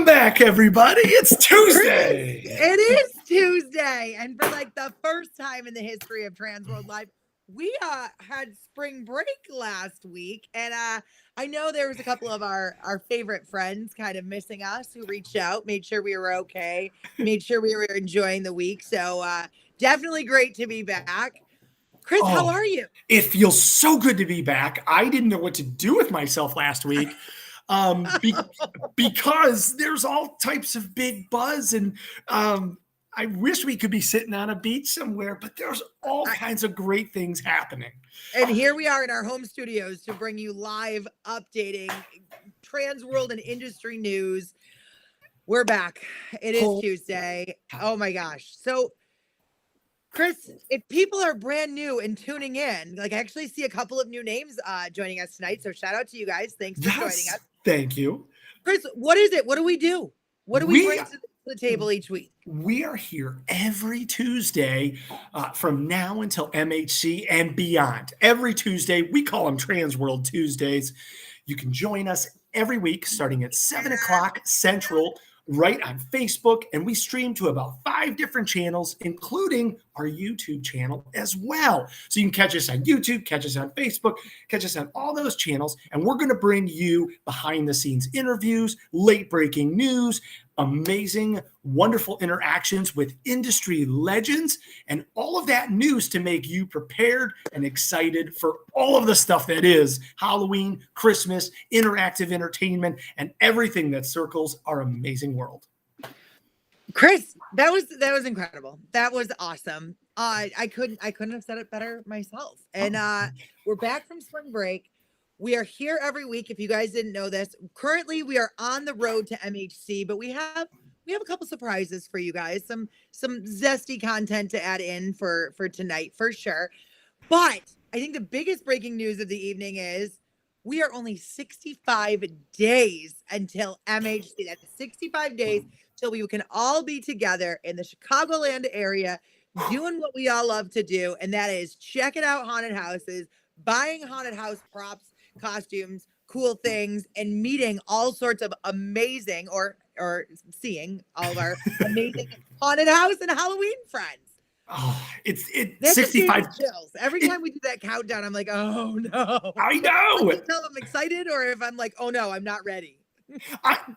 back, everybody. It's Tuesday. It is Tuesday. And for like the first time in the history of Transworld Live, we had spring break last week. And I know there was a couple of our favorite friends kind of missing us who reached out, made sure we were okay, made sure we were enjoying the week. So definitely great to be back. Kris, how are you? It feels so good to be back. I didn't know what to do with myself last week. Because there's all types of big buzz, and I wish we could be sitting on a beach somewhere, but there's all kinds of great things happening. And here we are in our home studios to bring you live updating Transworld and industry news. We're back. It is Tuesday. Oh my gosh. So Kris, if people are brand new and tuning in, like I actually see a couple of new names joining us tonight. So shout out to you guys. Thanks for joining us. Thank you. Kris, what is it? What do we do? What do we bring to the table each week? We are here every Tuesday from now until MHC and beyond. Every Tuesday, we call them Transworld Tuesdays. You can join us every week starting at 7 o'clock Central, right on Facebook, and we stream to about 5 different channels, including our YouTube channel as well. So you can catch us on YouTube, catch us on Facebook, catch us on all those channels, and we're going to bring you behind-the-scenes interviews, late-breaking news, amazing, wonderful interactions with industry legends, and all of that news to make you prepared and excited for all of the stuff that is Halloween, Christmas, interactive entertainment, and everything that circles our amazing world. Kris, that was incredible. That was awesome. I couldn't have said it better myself. And we're back from spring break. We are here every week. If you guys didn't know this, currently we are on the road to MHC, but we have a couple surprises for you guys. Some zesty content to add in for tonight for sure. But I think the biggest breaking news of the evening is we are only 65 days until MHC. That's 65 days till we can all be together in the Chicagoland area doing what we all love to do, and that is checking out haunted houses, buying haunted house props, costumes, cool things, and meeting all sorts of amazing or seeing all of our amazing haunted house and Halloween friends. Oh, it's 65 chills. Every time we do that countdown, I'm like, oh no. I know. I can tell I'm excited, or if I'm like, oh no, I'm not ready.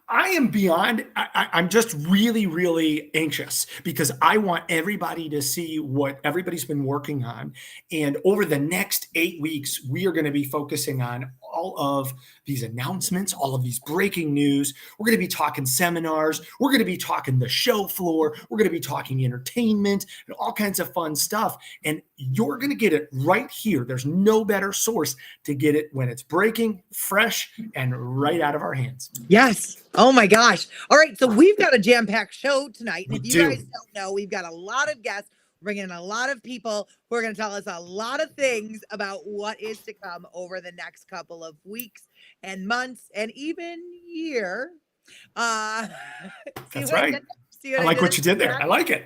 I am beyond. I'm just really, really anxious because I want everybody to see what everybody's been working on. And over the next 8 weeks, we are going to be focusing on all of these announcements, all of these breaking news. We're going to be talking seminars. We're going to be talking the show floor. We're going to be talking entertainment and all kinds of fun stuff. And you're going to get it right here. There's no better source to get it when it's breaking, fresh, and right out of our hands. Yes. Oh my gosh. All right. So we've got a jam-packed show tonight. And if you guys don't know, we've got a lot of guests, bringing in a lot of people who are going to tell us a lot of things about what is to come over the next couple of weeks and months and even year. That's right. I like what you did there. I like it.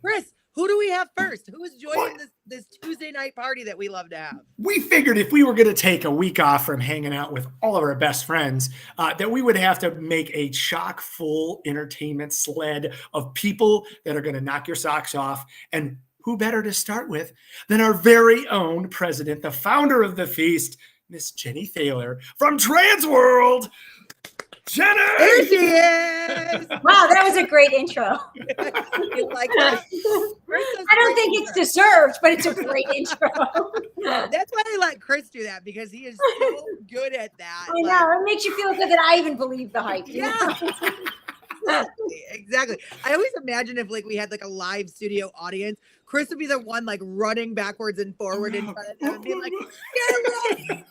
Kris, who do we have first? Who is joining this Tuesday night party that we love to have? We figured if we were going to take a week off from hanging out with all of our best friends, that we would have to make a chock-full entertainment sled of people that are going to knock your socks off. And who better to start with than our very own president, the founder of the feast, Miss Jenny Thaler from Transworld. Jenny! There she is! Wow, that was a great intro. Like I don't think it's deserved, but it's a great intro. That's why I let Kris do that, because he is so good at that. I know. It makes you feel good that I even believe the hype. Yeah. Exactly. I always imagine if like we had like a live studio audience, Kris would be the one like running backwards and forward in front of them and be like, get ready.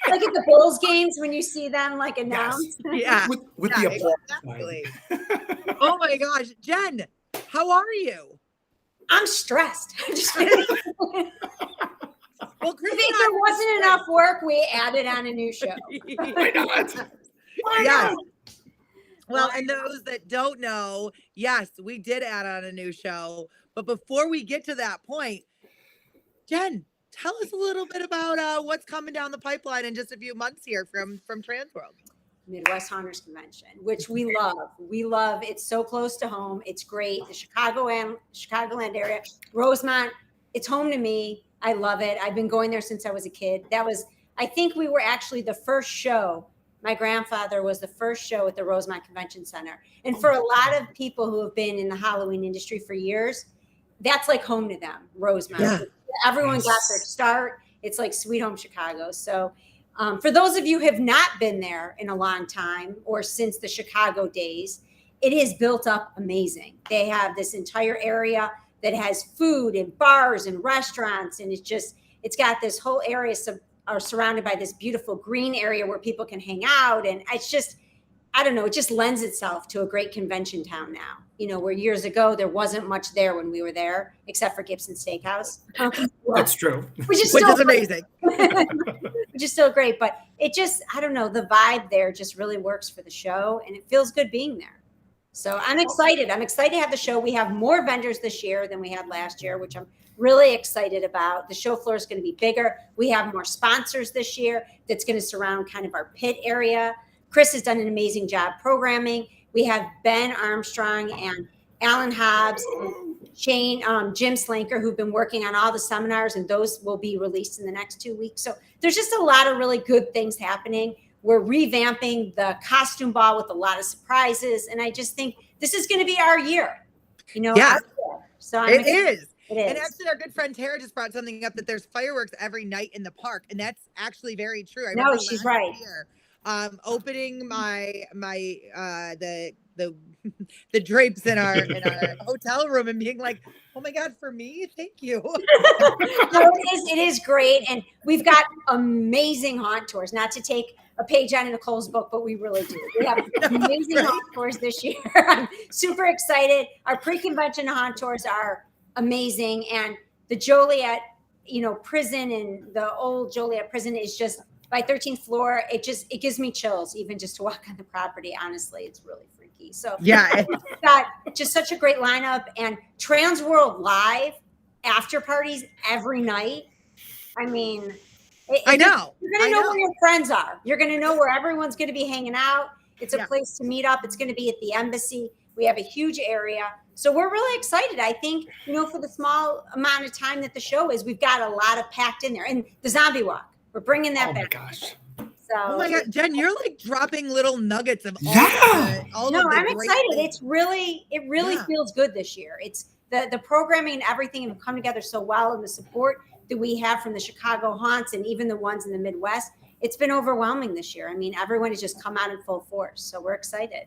Like at the Bulls games when you see them like announced. Yes. Yeah. With the applause. Exactly. Oh my gosh. Jen, how are you? I'm stressed. I'm just kidding. Well, Kris, if there wasn't enough work, we added on a new show. Why not? Why yes. not? Well, and those that don't know, yes, we did add on a new show. But before we get to that point, Jen, tell us a little bit about what's coming down the pipeline in just a few months here from Transworld. Midwest Haunters Convention, which we love. We love. It's so close to home. It's great. The Chicagoland area, Rosemont, it's home to me. I love it. I've been going there since I was a kid. I think we were actually the first show. My grandfather was the first show at the Rosemont Convention Center. And for a lot of people who have been in the Halloween industry for years, that's like home to them, Rosemont. Yeah. Everyone got their start. It's like Sweet Home Chicago. So for those of you who have not been there in a long time or since the Chicago days, it is built up amazing. They have this entire area that has food and bars and restaurants. And it's got this whole area are surrounded by this beautiful green area where people can hang out. And it's just, I don't know, it just lends itself to a great convention town now. You know, where years ago, there wasn't much there when we were there, except for Gibson Steakhouse. That's true. Which is amazing. Which is still great. But it just, I don't know, the vibe there just really works for the show. And it feels good being there. So I'm excited. I'm excited to have the show. We have more vendors this year than we had last year, which I'm really excited about. The show floor is going to be bigger. We have more sponsors this year that's going to surround kind of our pit area. Kris has done an amazing job programming. We have Ben Armstrong and Alan Hobbs and Jim Slanker, who've been working on all the seminars, and those will be released in the next 2 weeks. So there's just a lot of really good things happening. We're revamping the costume ball with a lot of surprises. And I just think this is going to be our year. You know, yeah. So it is. It is. And actually, our good friend Tara just brought something up that there's fireworks every night in the park, and that's actually very true. I No, she's right. Year, opening the drapes in our hotel room and being like, oh my God, for me, thank you. No, it is great, and we've got amazing haunt tours. Not to take a page out of Nicole's book, but we really do. We have amazing haunt tours this year. I'm super excited. Our pre-convention haunt tours are amazing, and the Joliet, prison, and the old Joliet prison is just by 13th floor. It gives me chills even just to walk on the property. Honestly, it's really freaky. So yeah, we've got just such a great lineup, and Transworld live after parties every night. I mean, I know. You're going to know where your friends are. You're going to know where everyone's going to be hanging out. It's a place to meet up. It's going to be at the embassy. We have a huge area. So we're really excited. I think, for the small amount of time that the show is, we've got a lot of packed in there. And the zombie walk, we're bringing that back. Oh my gosh. So, oh my God, Jen, you're like dropping little nuggets of all No, of the I'm great excited. things. It really feels good this year. It's the programming and everything have come together so well, and the support that we have from the Chicago haunts and even the ones in the Midwest. It's been overwhelming this year. I mean, everyone has just come out in full force. So we're excited.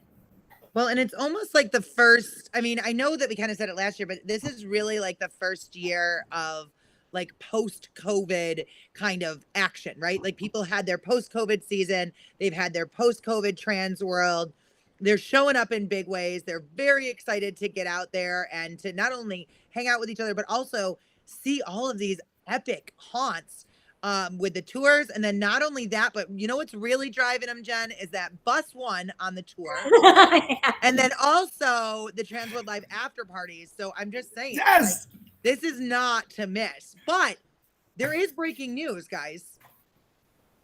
Well, and it's almost like the first, I mean, I know that we kind of said it last year, but this is really like the first year of like post-COVID kind of action, right? Like people had their post-COVID season. They've had their post-COVID Transworld. They're showing up in big ways. They're very excited to get out there and to not only hang out with each other, but also see all of these epic haunts with the tours. And then not only that, but what's really driving them, Jen, is that bus one on the tour. And then also the Transworld Live after parties. So I'm just saying, yes, this is not to miss. But there is breaking news, guys.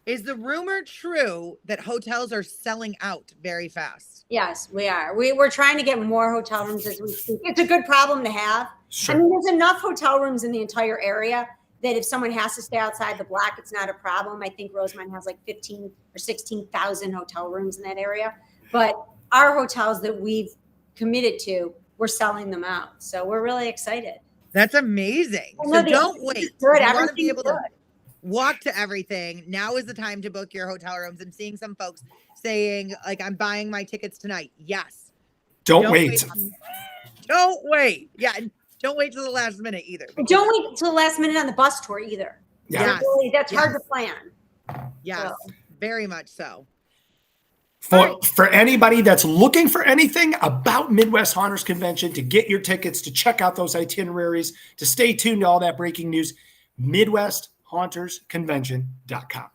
Is the rumor true that hotels are selling out very fast? Yes, we are. We're trying to get more hotel rooms as we speak. It's a good problem to have. Sure. I mean, there's enough hotel rooms in the entire area that if someone has to stay outside the block, it's not a problem. I think Rosemont has like 15 or 16,000 hotel rooms in that area. But our hotels that we've committed to, we're selling them out. So we're really excited. That's amazing. So don't wait. You want to be able to walk to everything. Now is the time to book your hotel rooms. I'm seeing some folks saying, like, I'm buying my tickets tonight. Yes. Don't wait. Don't wait. Yeah. Don't wait till the last minute either. Don't wait till the last minute on the bus tour either. Yeah. That's hard to plan. Yes, very much so. For anybody that's looking for anything about Midwest Haunters Convention, to get your tickets, to check out those itineraries, to stay tuned to all that breaking news, MidwestHauntersConvention.com.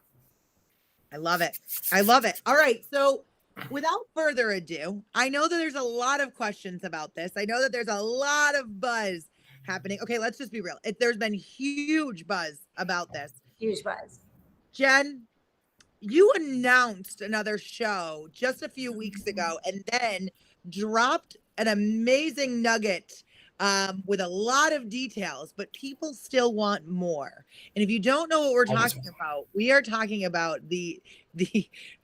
I love it. I love it. All right. So without further ado, I know that there's a lot of questions about this. I know that there's a lot of buzz happening. Okay, let's just be real. There's been huge buzz about this. Huge buzz. Jen, you announced another show just a few weeks ago and then dropped an amazing nugget with a lot of details, but people still want more. And if you don't know what we're talking about, we are talking about the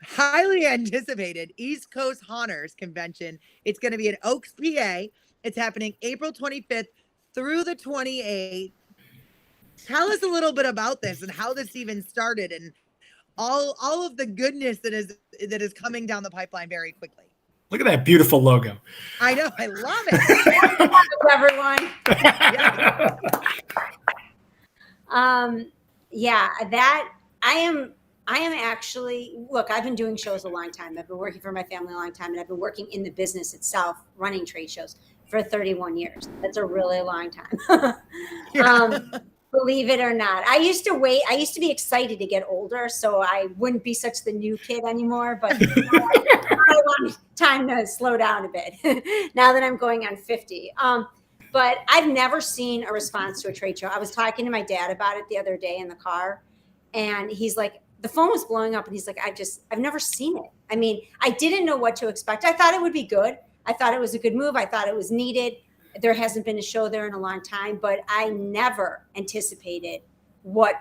highly anticipated East Coast Haunters Convention. It's going to be in Oaks, PA. It's happening April 25th through the 28th. Tell us a little bit about this and how this even started and all of the goodness that is coming down the pipeline very quickly. Look at that beautiful logo. I know, I love it. Everyone. Yeah, that I am actually, look, I've been doing shows a long time. I've been working for my family a long time, and I've been working in the business itself, running trade shows for 31 years. That's a really long time. Believe it or not. I used to be excited to get older so I wouldn't be such the new kid anymore, but I want time to slow down a bit now that I'm going on 50. But I've never seen a response to a trade show. I was talking to my dad about it the other day in the car, and he's like, the phone was blowing up, and he's like, I've never seen it. I mean, I didn't know what to expect. I thought it would be good. I thought it was a good move. I thought it was needed. There hasn't been a show there in a long time, but I never anticipated what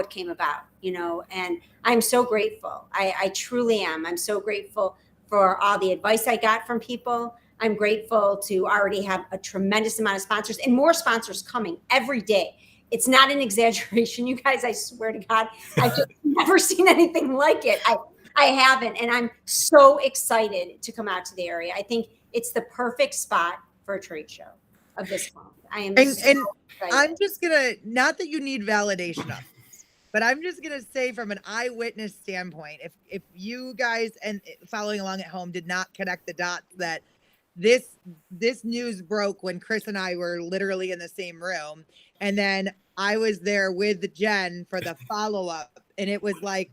came about, and I'm so grateful. I truly am. I'm so grateful for all the advice I got from people. I'm grateful to already have a tremendous amount of sponsors and more sponsors coming every day. It's not an exaggeration, you guys. I swear to God, I've just never seen anything like it. I haven't, and I'm so excited to come out to the area. I think it's the perfect spot for a trade show of this month. I am and I'm just gonna, not that you need validation of this, but I'm just gonna say from an eyewitness standpoint, if you guys and following along at home did not connect the dots that this news broke when Kris and I were literally in the same room, and then I was there with Jen for the follow-up, and it was like,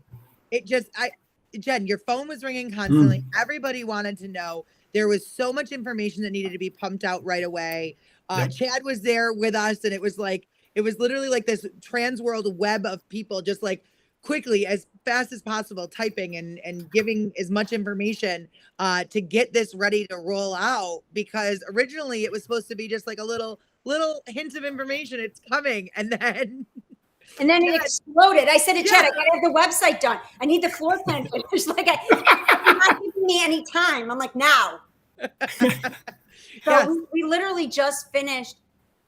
Jen, your phone was ringing constantly. Everybody wanted to know. There was so much information that needed to be pumped out right away. Chad was there with us, and it was literally like this Transworld web of people just like quickly, as fast as possible, typing and giving as much information to get this ready to roll out, because originally it was supposed to be just like a little hint of information. It's coming. And then it exploded. I said to Chad, I got to have the website done. I need the floor plan finished. Like, you're not giving me any time. I'm like, now. So we literally just finished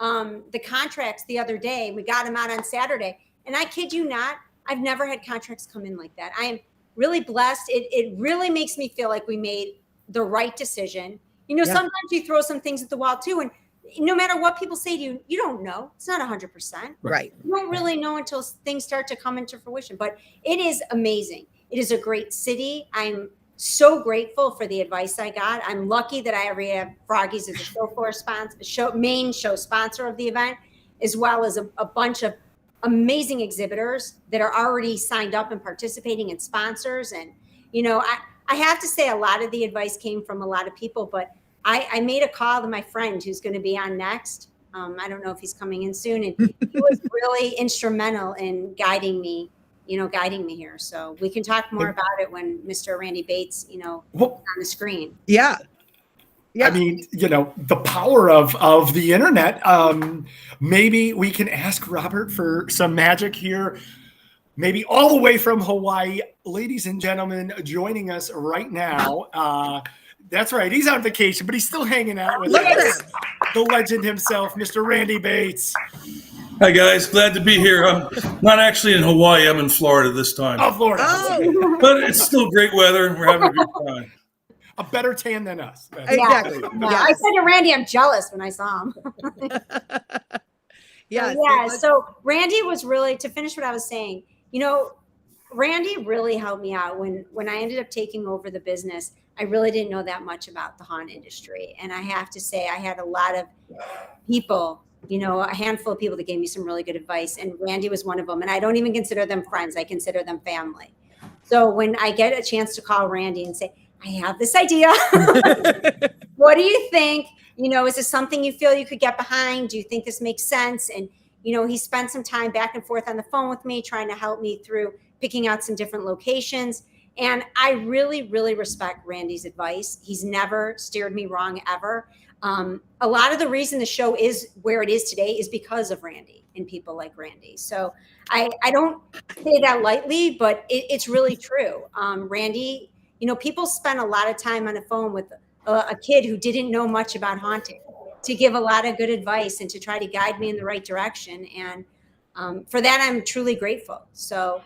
the contracts the other day. We got them out on Saturday. And I kid you not, I've never had contracts come in like that. I am really blessed. It really makes me feel like we made the right decision. Sometimes you throw some things at the wall too. And no matter what people say to you, you don't know. It's not 100%. Right. You don't really know until things start to come into fruition. But it is amazing. It is a great city. I'm so grateful for the advice I got. I'm lucky that I already have Froggies as a show floor sponsor, main show sponsor of the event, as well as a bunch of amazing exhibitors that are already signed up and participating and sponsors. And, I have to say a lot of the advice came from a lot of people, but I made a call to my friend who's going to be on next. I don't know if he's coming in soon. And he was really instrumental in guiding me here. So we can talk more about it when Mr. Randy Bates, on the screen. Yeah. I mean, the power of the internet. Maybe we can ask Robert for some magic here. Maybe all the way from Hawaii. Ladies and gentlemen, joining us right now. That's right. He's on vacation, but he's still hanging out with us. The legend himself, Mr. Randy Bates. Hi, guys. Glad to be here. I'm not actually in Hawaii. I'm in Florida this time. Oh, Florida. Oh. But it's still great weather, and we're having a good time. A better tan than us. Exactly. Yeah. I said to Randy, I'm jealous when I saw him. So Randy was really, to finish what I was saying, Randy really helped me out when I ended up taking over the business. I really didn't know that much about the haunt industry. And I have to say, I had a lot of people, a handful of people that gave me some really good advice. And Randy was one of them. And I don't even consider them friends. I consider them family. So when I get a chance to call Randy and say, I have this idea. What do you think? Is this something you feel you could get behind? Do you think this makes sense? And, he spent some time back and forth on the phone with me, trying to help me through picking out some different locations. And I really, really respect Randy's advice. He's never steered me wrong ever. A lot of the reason the show is where it is today is because of Randy and people like Randy. So I don't say that lightly, but it's really true. Randy, people spend a lot of time on the phone with a kid who didn't know much about haunting to give a lot of good advice and to try to guide me in the right direction. And for that, I'm truly grateful. So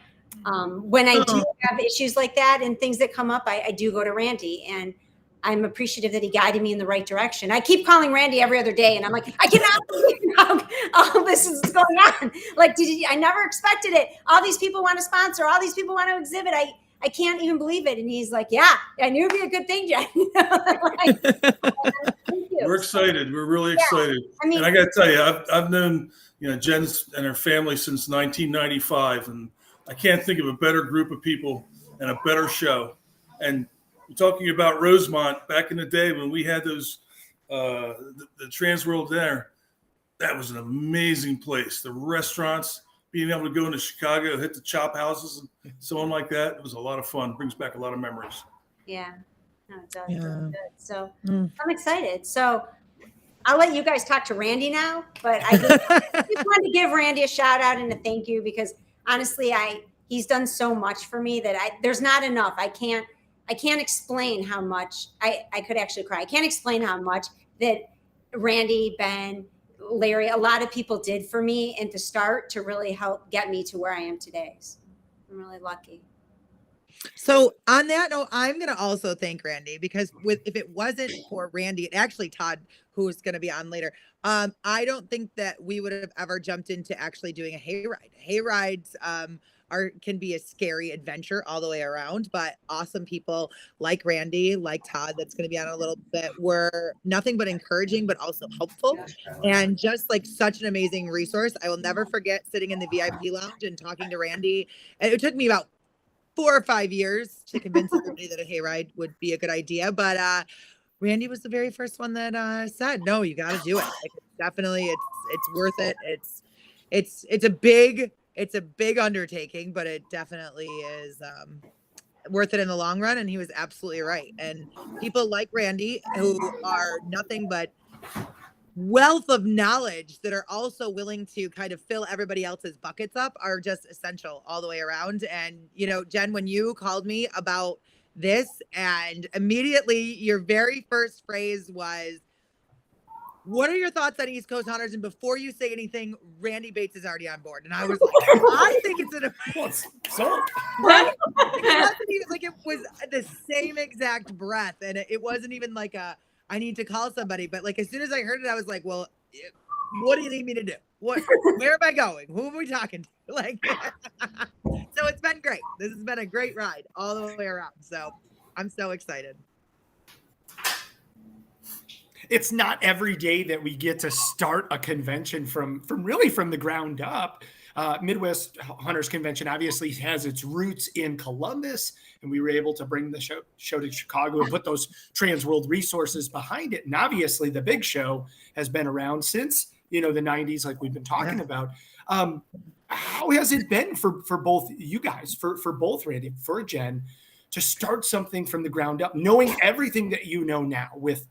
when I do have issues like that and things that come up, I do go to Randy, and I'm appreciative that he guided me in the right direction. I keep calling Randy every other day, and I'm like, I cannot believe all this is going on. Like, I never expected it. All these people want to sponsor. All these people want to exhibit. I can't even believe it. And he's like, yeah, I knew it'd be a good thing, Jen. Thank you. We're excited. We're really excited. And I got to tell you, I've known Jen and her family since 1995, and I can't think of a better group of people and a better show. And talking about Rosemont, back in the day when we had those the Transworld there, that was an amazing place. The restaurants, being able to go into Chicago, hit the chop houses and so on like that, it was a lot of fun. Brings back a lot of memories. Yeah, no, it does. Yeah. Good. So I'm excited. So I'll let you guys talk to Randy now, but I just wanted to give Randy a shout out and a thank you, because honestly, he's done so much for me that there's not enough. I can't explain how much I could actually cry. I can't explain how much that Randy, Ben, Larry, a lot of people did for me and to start to really help get me to where I am today. So I'm really lucky. So on that note, I'm going to also thank Randy, because if it wasn't for Randy, and actually Todd, who's going to be on later, I don't think that we would have ever jumped into actually doing a hayride. Hayrides can be a scary adventure all the way around, but awesome people like Randy, like Todd, that's going to be on a little bit, were nothing but encouraging, but also helpful, and just like such an amazing resource. I will never forget sitting in the VIP lounge and talking to Randy. And it took me about 4 or 5 years to convince everybody that a hayride would be a good idea, but Randy was the very first one that said, "No, you got to do it. Like, definitely, it's worth it. It's a big undertaking, but it definitely is worth it in the long run." And he was absolutely right. And people like Randy, who are nothing but wealth of knowledge that are also willing to kind of fill everybody else's buckets up, are just essential all the way around. And, Jen, when you called me about this, and immediately your very first phrase was, "What are your thoughts on East Coast Hunters?" And before you say anything, Randy Bates is already on board. And I was like, I think it's right? It was the same exact breath. And it wasn't even like I need to call somebody. But like, as soon as I heard it, I was like, well, what do you need me to do? Where am I going? Who are we talking to? Like, so it's been great. This has been a great ride all the way around. So I'm so excited. It's not every day that we get to start a convention from the ground up. Midwest Hunters Convention obviously has its roots in Columbus, and we were able to bring the show to Chicago and put those Transworld resources behind it. And obviously the big show has been around since, the 90s, like we've been talking about. How has it been for both you guys, for both Randy, for Jen, to start something from the ground up, knowing everything that you know now with,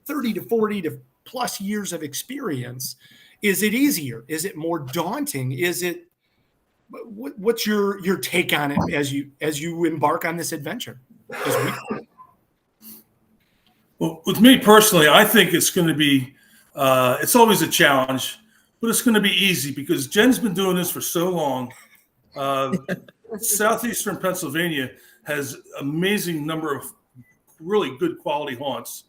30 to 40 to plus years of experience? Is it easier? Is it more daunting? Is it, what's your take on it as you embark on this adventure? Well, with me personally, I think it's going to be, it's always a challenge, but it's going to be easy because Jen's been doing this for so long. Southeastern Pennsylvania has amazing number of really good quality haunts.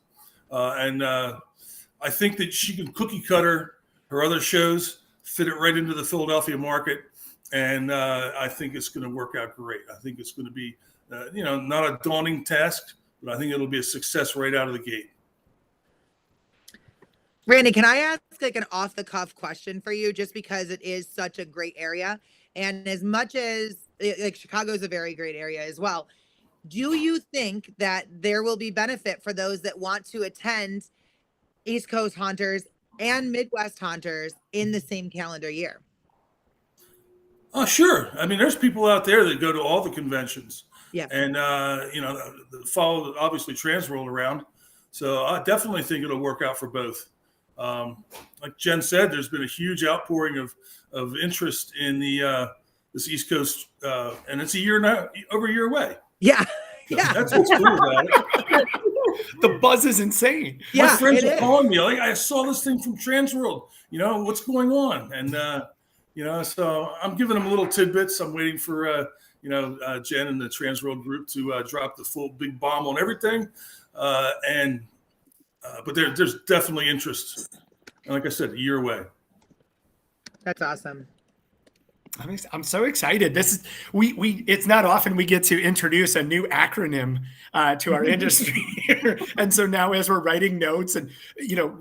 And I think that she can cookie cutter her other shows, fit it right into the Philadelphia market. And I think it's going to work out great. I think it's going to be, not a daunting task, but I think it'll be a success right out of the gate. Randy, can I ask like an off the cuff question for you, just because it is such a great area? And as much as like Chicago is a very great area as well, do you think that there will be benefit for those that want to attend East Coast Haunters and Midwest Haunters in the same calendar year? Oh, sure. I mean, there's people out there that go to all the conventions. Yeah. And, follow, obviously, Transworld around. So I definitely think it'll work out for both. Like Jen said, there's been a huge outpouring of interest in this East Coast, and it's over a year away. Yeah. So Yeah. that's what's cool about it. The buzz is insane. Yeah, My friends it are is. calling me like, I saw this thing from Transworld. What's going on? And so I'm giving them little tidbits. I'm waiting for Jen and the Transworld group to drop the full big bomb on everything. But there's definitely interest. And like I said, a year away. That's awesome. I'm so excited. This is it's not often we get to introduce a new acronym to our industry here. And so now as we're writing notes and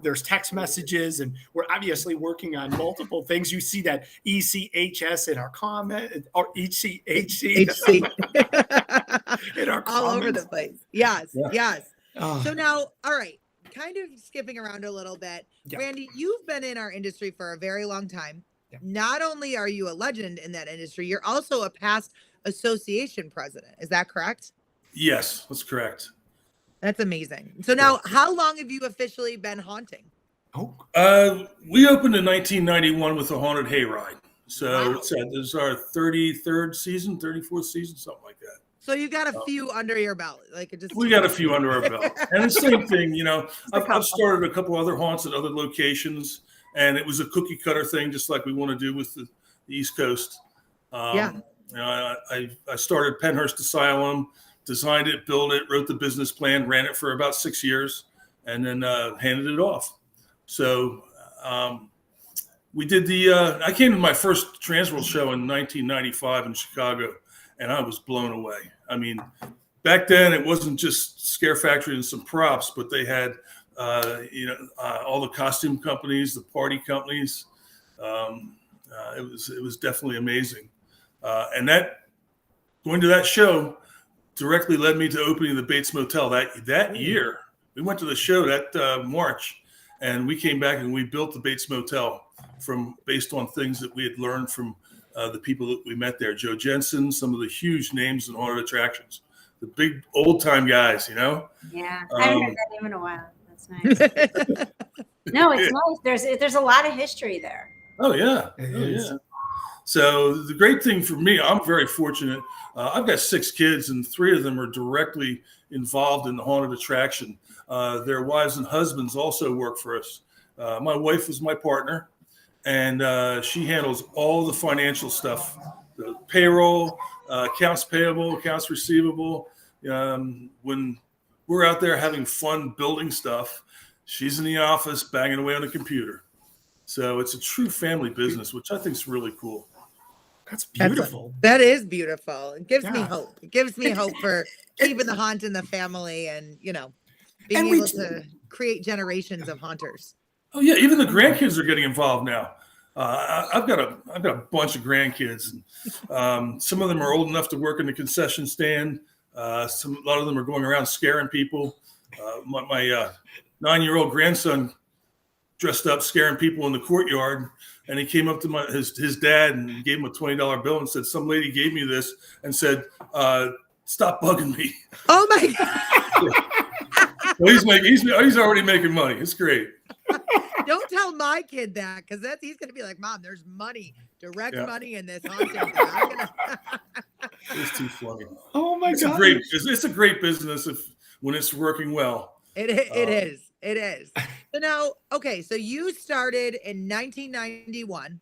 there's text messages and we're obviously working on multiple things. You see that ECHS in our comment or ECHC in our all comments. over the place. Yes. Yeah. Yes. Oh, So now, all right, kind of skipping around a little bit. Yeah. Randy, you've been in our industry for a very long time. Yeah. Not only are you a legend in that industry, you're also a past association president. Is that correct? Yes, that's correct. That's amazing. So now, how long have you officially been haunting? We opened in 1991 with a haunted hayride. So Wow. this is our 33rd season, 34th season, something like that. So you got a few under your belt. We got a few under our belt. And the same thing, I've started a couple other haunts at other locations, and it was a cookie cutter thing, just like we want to do with the East Coast. Yeah. I started Penhurst Asylum, designed it, built it, wrote the business plan, ran it for about 6 years, and then handed it off. So we did I came to my first Transworld show in 1995 in Chicago, and I was blown away. I mean, back then it wasn't just Scare Factory and some props, but they had, all the costume companies, the party companies. It was definitely amazing. And going to that show directly led me to opening the Bates Motel that year. We went to the show that March, and we came back and we built the Bates Motel based on things that we had learned from the people that we met there. Joe Jensen, some of the huge names in haunted attractions, the big old time guys, Yeah, I haven't heard that name in a while. That's nice. No, it's nice. There's a lot of history there. Oh yeah, yeah. So the great thing for me, I'm very fortunate. I've got 6 kids, and 3 of them are directly involved in the haunted attraction. Their wives and husbands also work for us. My wife is my partner, and she handles all the financial stuff, the payroll, accounts payable, accounts receivable. When we're out there having fun building stuff, she's in the office banging away on the computer. So it's a true family business, which I think is really cool. That's beautiful. That is beautiful. It gives me Yeah. hope. It gives me hope for keeping the haunt in the family and, being And able to create generations of haunters. Oh yeah, even the grandkids are getting involved now. I've got a bunch of grandkids, and some of them are old enough to work in the concession stand. A lot of them are going around scaring people. My 9-year-old grandson dressed up scaring people in the courtyard, and he came up to his dad and gave him a $20 bill and said, "Some lady gave me this and said, stop bugging me." Oh my God. Well, he's already making money. It's great. Don't tell my kid that, because he's going to be like, Mom, there's money, direct Yeah. money in this haunting. I'm gonna... It's too funny. Oh my God. It's a great business when it's working well. It is. It is. So now, okay, so you started in 1991.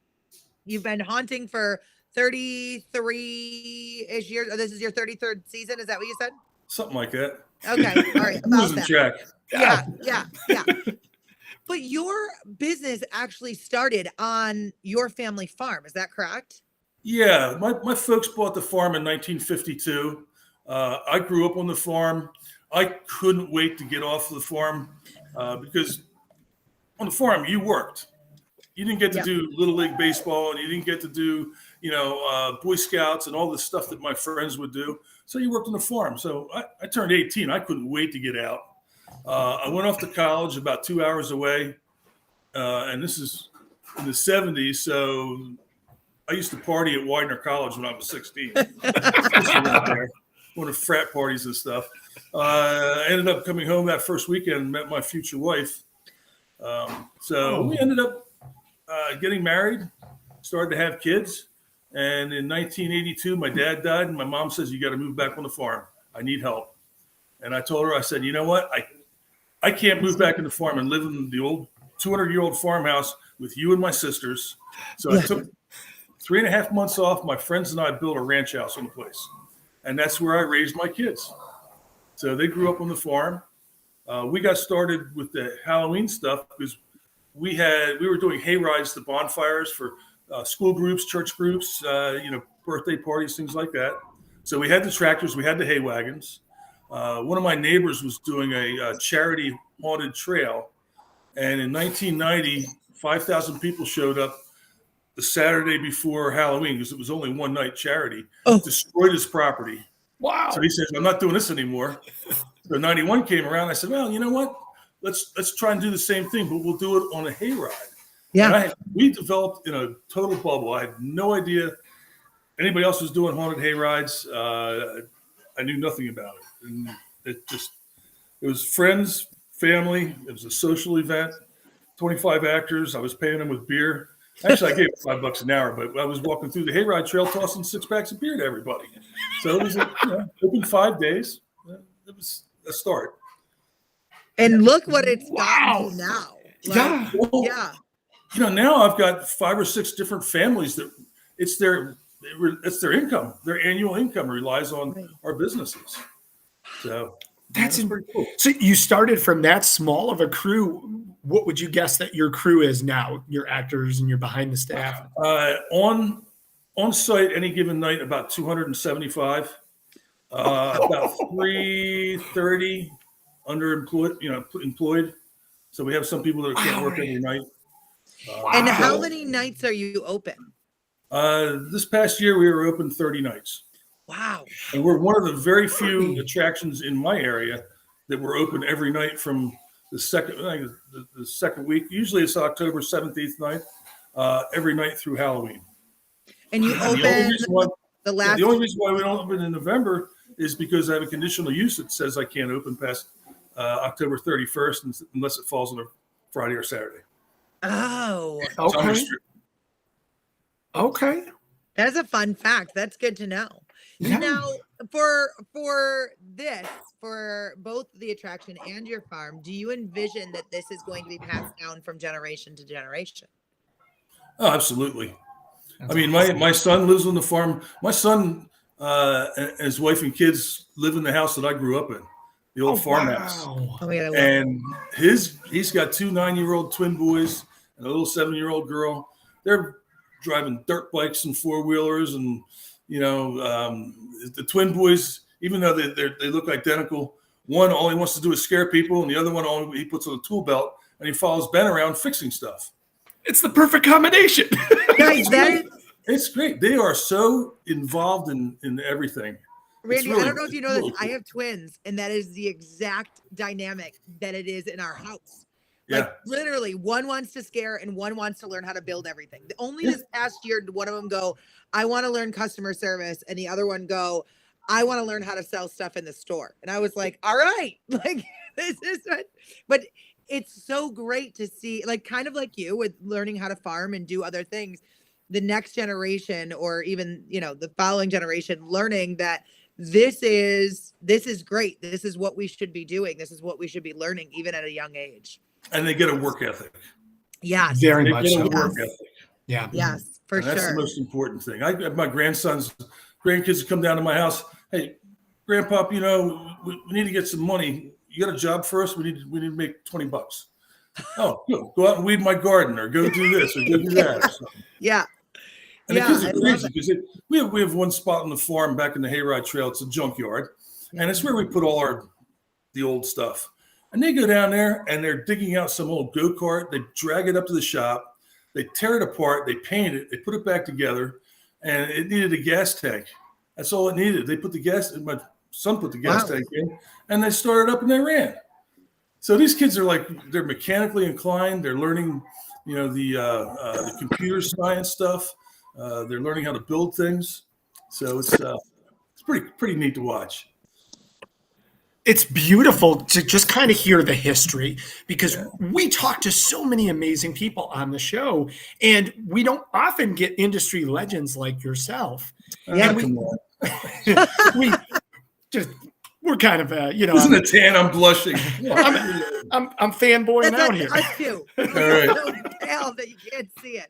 You've been haunting for 33-ish years. Oh, this is your 33rd season. Is that what you said? Something like that. Okay. All right. About Losing that. track. Yeah. But your business actually started on your family farm. Is that correct? Yeah, my folks bought the farm in 1952. I grew up on the farm. I couldn't wait to get off the farm because on the farm you worked. You didn't get to do Little League baseball, and you didn't get to do Boy Scouts and all the stuff that my friends would do. So you worked on the farm. So I turned 18. I couldn't wait to get out. I went off to college about 2 hours away, and this is in the 70s. So I used to party at Widener College when I was 16. Out there, one of frat parties and stuff. I ended up coming home that first weekend and met my future wife. So we ended up getting married, started to have kids. And in 1982, my dad died, and my mom says, "You got to move back on the farm. I need help." And I told her, I said, "You know what? I can't move back in the farm and live in the old 200-year-old farmhouse with you and my sisters." So I took 3.5 months off. My friends and I built a ranch house on the place. And that's where I raised my kids. So they grew up on the farm. We got started with the Halloween stuff because we were doing hayrides to bonfires for school groups, church groups, birthday parties, things like that. So we had the tractors, we had the hay wagons. One of my neighbors was doing a charity haunted trail. And in 1990, 5,000 people showed up the Saturday before Halloween, because it was only one night charity, destroyed his property. Wow. So he says, "I'm not doing this anymore." So 91 came around. I said, "Well, you know what? Let's try and do the same thing, but we'll do it on a hayride." Yeah. We developed in a total bubble. I had no idea anybody else was doing haunted hayrides. I knew nothing about it. And it was friends, family. It was a social event, 25 actors. I was paying them with beer. Actually, I gave $5 an hour, but I was walking through the hayride trail tossing 6 packs of beer to everybody. So it was open 5 days. It was a start. And look what it's gotten to now. Now I've got 5 or 6 different families that it's their income. Their annual income relies on our businesses. So that's pretty cool. So you started from that small of a crew. What would you guess that your crew is now? Your actors and your behind the staff. On site any given night, about 275. About 330 employed. So we have some people that can't work every night. And how many nights are you open? This past year, we were open 30 nights. Wow. And we're one of the very few attractions in my area that we're open every night from the second week. Usually it's October 7th, 8th, 9th, every night through Halloween. And you open the only reason why we don't open in November is because I have a conditional use that says I can't open past October 31st unless it falls on a Friday or Saturday. Oh, okay. Okay. That's a fun fact. That's good to know. Yeah. Now, for both the attraction and your farm, do you envision that this is going to be passed down from generation to generation? Oh, absolutely. I mean, my son lives on the farm. My son and his wife and kids live in the house that I grew up in, the old farmhouse. Wow. And he's got 2 9-year-old twin boys and a little 7-year-old girl. They're driving dirt bikes and 4-wheelers, and the twin boys, even though they look identical, one all he wants to do is scare people, and the other one he puts on a tool belt and he follows Ben around fixing stuff. It's the perfect combination. Guys, it's great. They are so involved in everything. Randy, I don't know if you know this. Cool. I have twins, and that is the exact dynamic that it is in our house. Yeah. Like literally, one wants to scare and one wants to learn how to build everything. Only this past year did one of them go, "I want to learn customer service," and the other one go, "I want to learn how to sell stuff in the store." And I was like, "All right, like this is what," but it's so great to see, like kind of like you with learning how to farm and do other things. The next generation, or even the following generation, learning that this is great. This is what we should be doing. This is what we should be learning, even at a young age. And they get a work ethic. Yes, very much so. Work ethic. Yeah. Yes, for sure. That's the most important thing. I have my grandkids come down to my house. "Hey, Grandpa, we need to get some money. You got a job for us? We need to make $20. Oh, go out and weed my garden, or go do this, or go do that, or something." Yeah. And the kids are crazy because we have one spot on the farm back in the Hayride Trail. It's a junkyard, and it's where we put all the old stuff. And they go down there and they're digging out some old go-kart. They drag it up to the shop. They tear it apart. They paint it. They put it back together, and it needed a gas tank. That's all it needed. They put the gas. My son put the gas tank in, and they started up and they ran. So these kids are they're mechanically inclined. They're learning, the computer science stuff. They're learning how to build things. So it's pretty neat to watch. It's beautiful to just kind of hear the history, because we talk to so many amazing people on the show, and we don't often get industry legends like yourself. Yeah. And we're kind of Isn't it tan? I'm blushing. I'm fanboying out here. Us too. All right. Don't tell that you can't see it.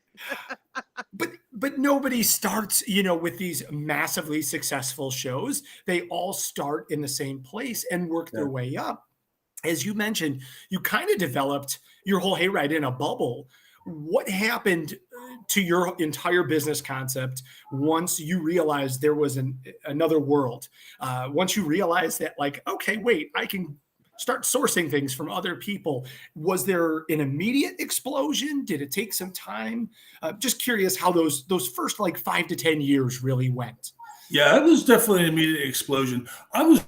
But nobody starts, with these massively successful shows. They all start in the same place and work their way up. As you mentioned, you kind of developed your whole Hayride in a bubble. What happened to your entire business concept once you realized there was another world? Once you realized that, like, okay, wait, I can start sourcing things from other people. Was there an immediate explosion? Did it take some time? Just curious how those first 5 to 10 years really went. Yeah, it was definitely an immediate explosion. I've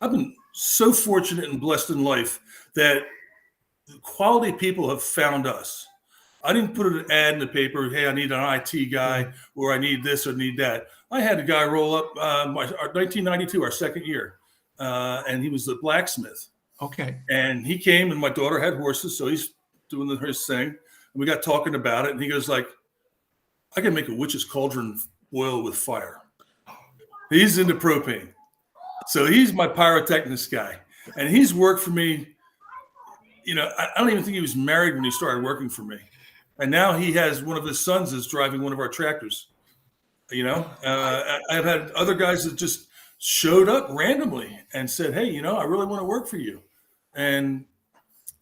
been so fortunate and blessed in life that quality people have found us. I didn't put an ad in the paper, hey, I need an IT guy, or I need this or need that. I had a guy roll up our 1992, our second year, and he was the blacksmith. Okay. And he came, and my daughter had horses, so he's doing his thing. And we got talking about it, and he goes like, I can make a witch's cauldron boil with fire. He's into propane. So he's my pyrotechnics guy. And he's worked for me. I don't even think he was married when he started working for me. And now he has one of his sons is driving one of our tractors. I've had other guys that just showed up randomly and said, hey, I really want to work for you. And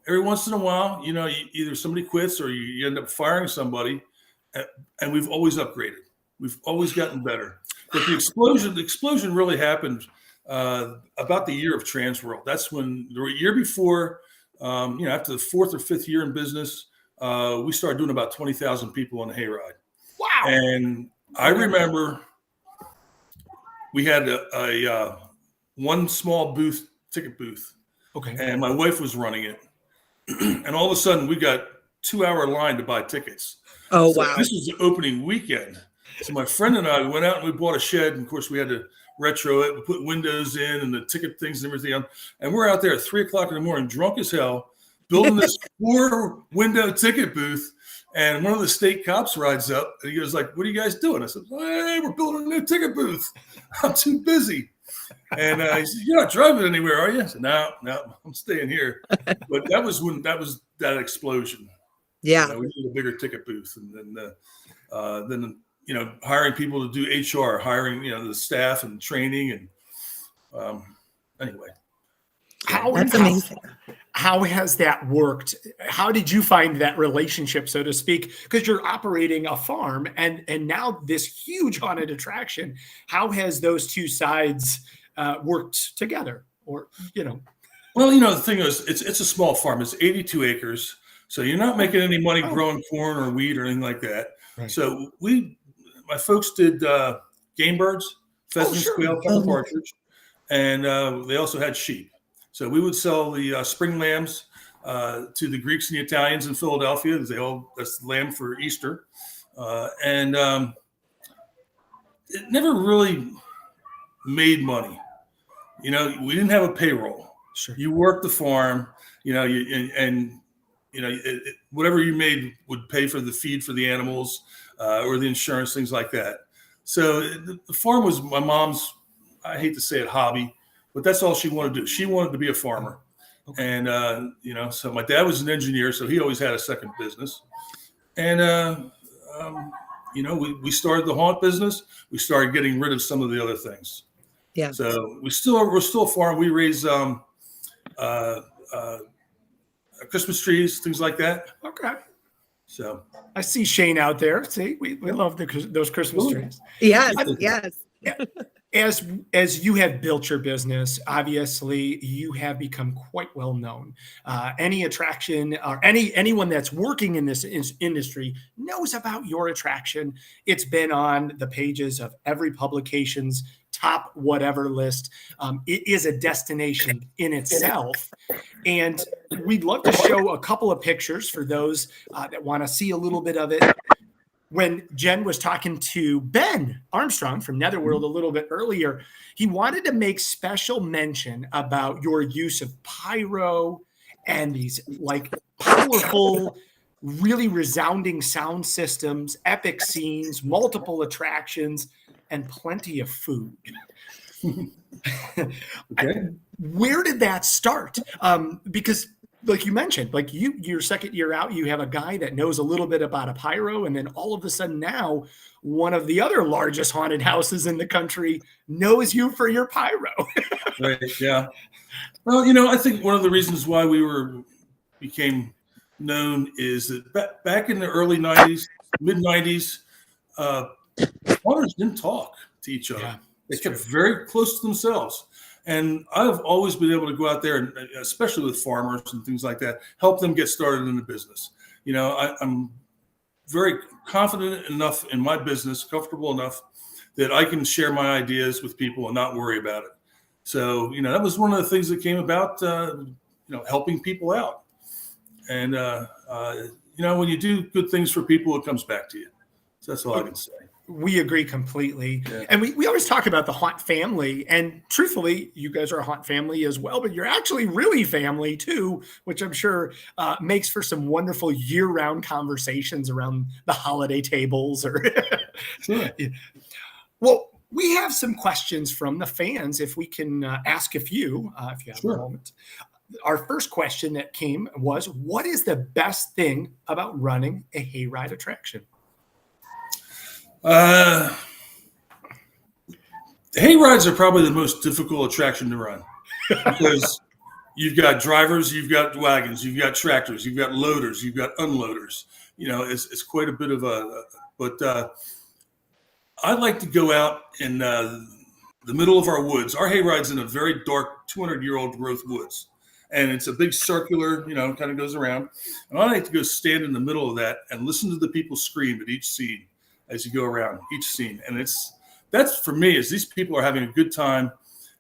every once in a while, either somebody quits or you end up firing somebody. And we've always upgraded. We've always gotten better. But the explosion really happened about the year of Transworld. That's when the year before, after the fourth or fifth year in business, we started doing about 20,000 people on the Hayride. Wow. And I remember we had a one small booth, ticket booth. Okay. And my wife was running it. And all of a sudden we got 2-hour line to buy tickets. Oh, so wow. This was the opening weekend. So my friend and I went out and we bought a shed. And of course we had to retro it. We put windows in and the ticket things and everything. And we're out there at 3:00 in the morning, drunk as hell, building this 4-window ticket booth. And one of the state cops rides up and he goes like, what are you guys doing? I said, hey, we're building a new ticket booth. I'm too busy. And he said, you're not driving anywhere, are you? I said, no, I'm staying here. But that was that explosion. Yeah. We need a bigger ticket booth. And then hiring people to do HR, hiring, the staff and training. And anyway. That's amazing. How has that worked? How did you find that relationship, so to speak? Because you're operating a farm and now this huge haunted attraction. How has those two sides worked together? Or, Well, the thing is, it's a small farm. It's 82 acres. So you're not making any money growing corn or wheat or anything like that. Right. So my folks did game birds, pheasants, quail, partridge, and they also had sheep. So we would sell the spring lambs to the Greeks and the Italians in Philadelphia. That's lamb for Easter. And it never really made money. We didn't have a payroll. Sure. You worked the farm, whatever you made would pay for the feed for the animals or the insurance, things like that. So the farm was my mom's, I hate to say it, hobby. But that's all she wanted to do. She wanted to be a farmer. Okay. And, so my dad was an engineer, so he always had a second business. And, we started the haunt business. We started getting rid of some of the other things. Yeah. So we're still a farm. We raise Christmas trees, things like that. Okay. So I see Shane out there. See, we love those Christmas trees. Yes. Yes. As you have built your business, obviously you have become quite well known. Any attraction or anyone that's working in this industry knows about your attraction. It's been on the pages of every publication's top whatever list. It is a destination in itself. And we'd love to show a couple of pictures for those that want to see a little bit of it. when Jen was talking to Ben Armstrong from Netherworld a little bit earlier, he wanted to make special mention about your use of pyro and these like powerful, really resounding sound systems, epic scenes, multiple attractions, and plenty of food. Okay. Where did that start? Because like you mentioned, like your second year out, you have a guy that knows a little bit about a pyro, and then all of a sudden now one of the other largest haunted houses in the country knows you for your pyro. Right. Yeah. Well, I think one of the reasons why we became known is that back in the early 90s, mid 90s, haunters didn't talk to each other. Yeah, they kept very close to themselves. And I've always been able to go out there, and especially with farmers and things like that, help them get started in the business. I'm very confident enough in my business, comfortable enough that I can share my ideas with people and not worry about it. So, that was one of the things that came about, helping people out. And, when you do good things for people, it comes back to you. So that's all I can say. We agree completely. Yeah. And we always talk about the haunt family. And truthfully, you guys are a haunt family as well, but you're actually really family too, which I'm sure makes for some wonderful year-round conversations around the holiday tables. Or Sure. Well, we have some questions from the fans, if we can ask a few, if you have Sure. a moment. Our first question that came was, what is the best thing about running a hayride attraction? Hayrides are probably the most difficult attraction to run because you've got drivers, you've got wagons, you've got tractors, you've got loaders, you've got unloaders. It's quite a bit of but I like to go out in the middle of our woods. Our hayride's in a very dark 200-year-old growth woods. And it's a big circular, kind of goes around. And I like to go stand in the middle of that and listen to the people scream at each scene as you go around each scene. And that's for me, is these people are having a good time.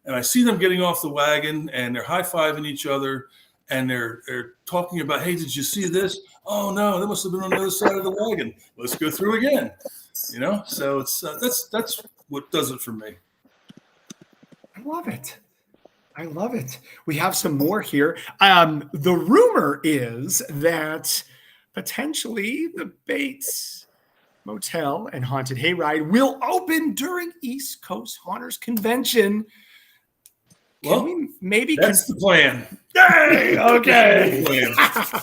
And I see them getting off the wagon and they're high-fiving each other and they're talking about, hey, did you see this? Oh no, that must have been on the other side of the wagon. Let's go through again. So it's that's what does it for me. I love it. I love it. We have some more here. The rumor is that potentially the Bates Motel and Haunted Hayride will open during East Coast Haunters Convention. Well, that's the plan. Yay! Okay.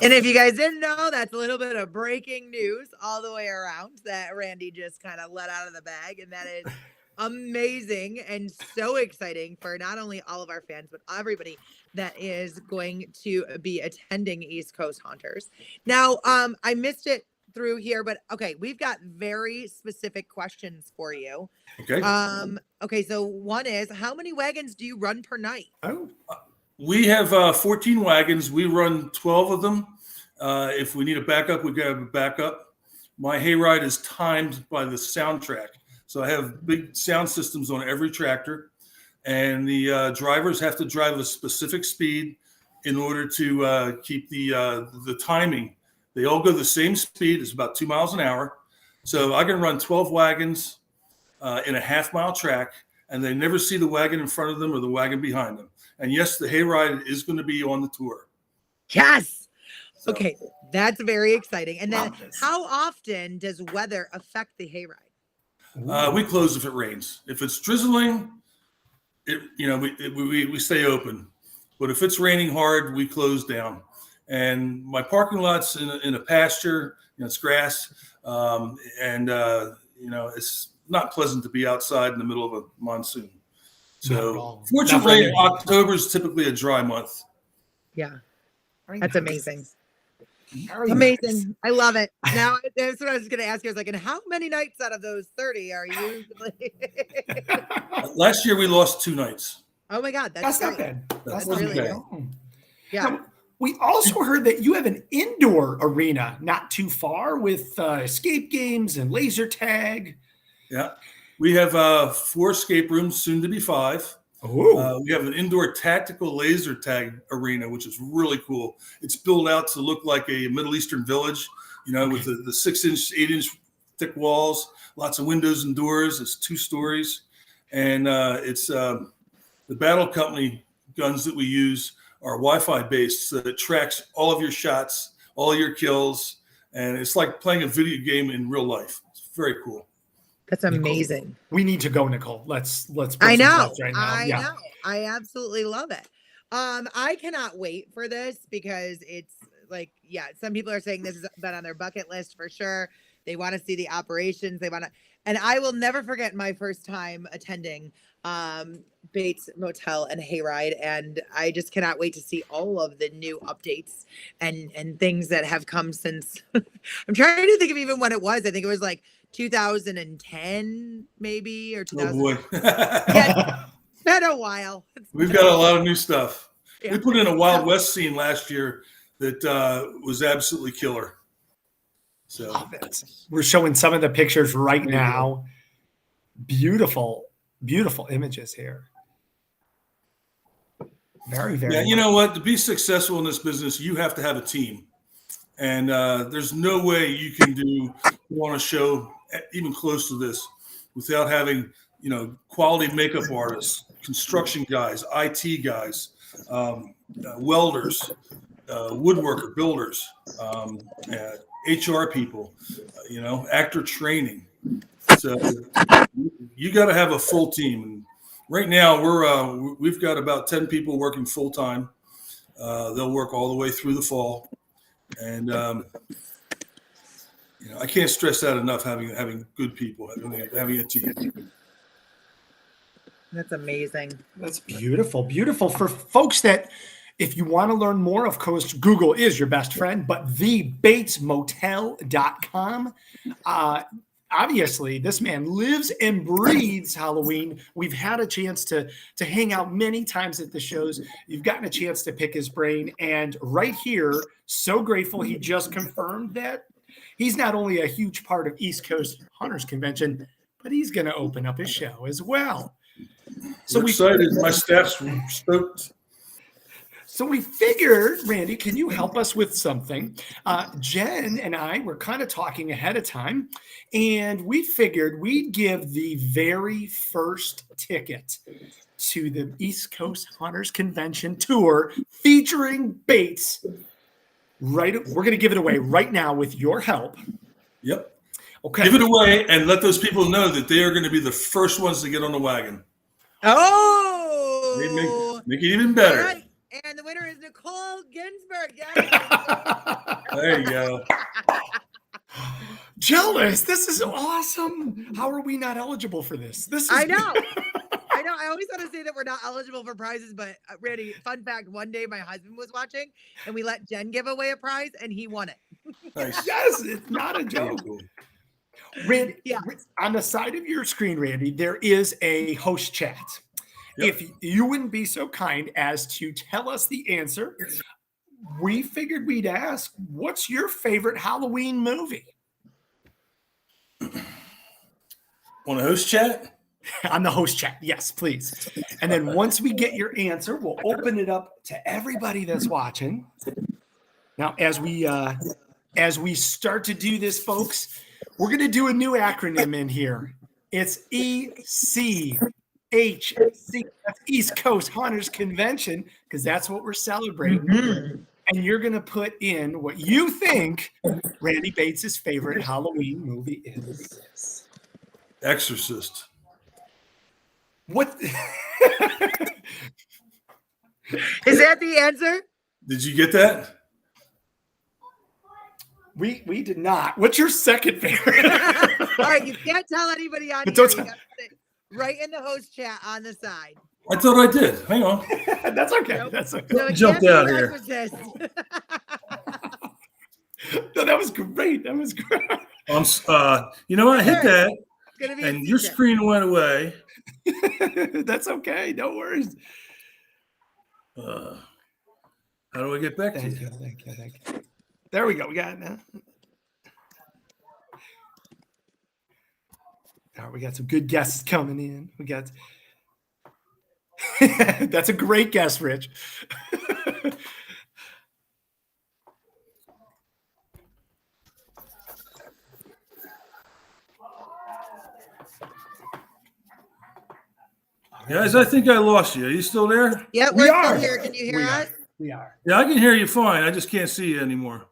And if you guys didn't know, that's a little bit of breaking news all the way around that Randy just kind of let out of the bag. And that is amazing and so exciting for not only all of our fans, but everybody that is going to be attending East Coast Haunters. Now, I missed it through here, but okay, we've got very specific questions for you. Okay. Okay, so one is, how many wagons do you run per night? Oh, we have 14 wagons. We run 12 of them. If we need a backup, we got a backup. My hayride is timed by the soundtrack. So I have big sound systems on every tractor, and the drivers have to drive a specific speed in order to keep the timing. They all go the same speed. It's about 2 miles an hour. So I can run 12 wagons in a half-mile track, and they never see the wagon in front of them or the wagon behind them. And yes, the hayride is going to be on the tour. Yes. So, Okay, that's very exciting. And then Love this. how often does weather affect the hayride? we close if it rains. If it's drizzling, we stay open. But if it's raining hard, we close down. And my parking lot's in a pasture. It's grass, it's not pleasant to be outside in the middle of a monsoon. So fortunately, October is typically a dry month. Yeah, Very that's nice. amazing. Very Amazing. nice. I love it. Now, that's what I was going to ask you. I was like, and how many nights out of those 30 are you? Last year, we lost 2 nights. Oh my God. That's not great. bad. That's not really bad. good. Oh. Yeah. Now, we also heard that you have an indoor arena not too far with escape games and laser tag. Yeah. We have 4 escape rooms, soon to be 5. Oh, We have an indoor tactical laser tag arena, which is really cool. It's built out to look like a Middle Eastern village, with the 6-inch, 8-inch thick walls, lots of windows and doors. It's 2 stories. And it's the Battle Company guns that we use are Wi-Fi based, so it tracks all of your shots, all your kills. And it's like playing a video game in real life. It's very cool. That's amazing. We need to go, Nicole. Let's. I know. Right now. I know. I absolutely love it. I cannot wait for this because it's like, yeah, some people are saying this has been on their bucket list for sure. They want to see the operations. And I will never forget my first time attending Bates Motel and Hayride, and I just cannot wait to see all of the new updates and things that have come since. I'm trying to think of even when it was. I think it was like 2010 maybe, or 2000. Oh boy. Yeah, it's been a while. We've got a lot of new stuff. Yeah. We put in a Wild West scene last year that was absolutely killer. So Love it. We're showing some of the pictures right now. Beautiful, beautiful images here. Very, very. Yeah, you know what? To be successful in this business, you have to have a team. And there's no way you can do a show even close to this without having, quality makeup artists, construction guys, IT guys, welders, woodworker, builders, HR people, actor training. So you got to have a full team. And right now we've got about 10 people working full time. They'll work all the way through the fall. And I can't stress that enough. Having good people, having a team. That's amazing. That's beautiful, beautiful. For folks that, if you want to learn more, of course, Google is your best friend. But thebatesmotel.com. Obviously, this man lives and breathes Halloween. We've had a chance to hang out many times at the shows. You've gotten a chance to pick his brain. And right here, so grateful he just confirmed that he's not only a huge part of East Coast Hunters Convention, but he's going to open up his show as well. So we're excited. My staff's stoked. So we figured, Randy, can you help us with something? Jen and I were kind of talking ahead of time, and we figured we'd give the very first ticket to the East Coast Hunters Convention tour featuring Bates. We're going to give it away right now with your help. Yep. Okay. Give it away and let those people know that they are going to be the first ones to get on the wagon. Oh, make it even better. All right. And the winner is Nicole Ginsburg. Yes. There you go. Jealous. This is awesome. How are we not eligible for this? I know. I always want to say that we're not eligible for prizes, but Randy, fun fact, one day my husband was watching and we let Jen give away a prize and he won it. Nice. Yes, it's not a joke. Randy, yeah. On the side of your screen, Randy, there is a host chat. Yep. If you wouldn't be so kind as to tell us the answer, we figured we'd ask, what's your favorite Halloween movie? On the host chat? On the host chat, yes, please. And then once we get your answer, we'll open it up to everybody that's watching. Now, as we start to do this, folks, we're going to do a new acronym in here. It's ECHC, that's East Coast Hunters Convention, because that's what we're celebrating. Mm-hmm. And you're going to put in what you think Randy Bates' favorite Halloween movie is. Exorcist. What? Is that the answer? Did you get that? We did not. What's your second favorite? All right, you can't tell anybody on here. Right in the host chat on the side. I thought I did. Hang on. That's okay. Nope. That's okay. So jumped out here. No, that was great. That was great. You know what? I hit that, and your screen went away. That's okay. No worries. How do I get back to you? Thank you. There we go. We got it now. All right, we got some good guesses coming in. We got that's a great guess, Rich. Guys, I think I lost you. Are you still there? Yeah, We we're are. still here. Can you hear us? We are. Yeah, I can hear you fine. I just can't see you anymore.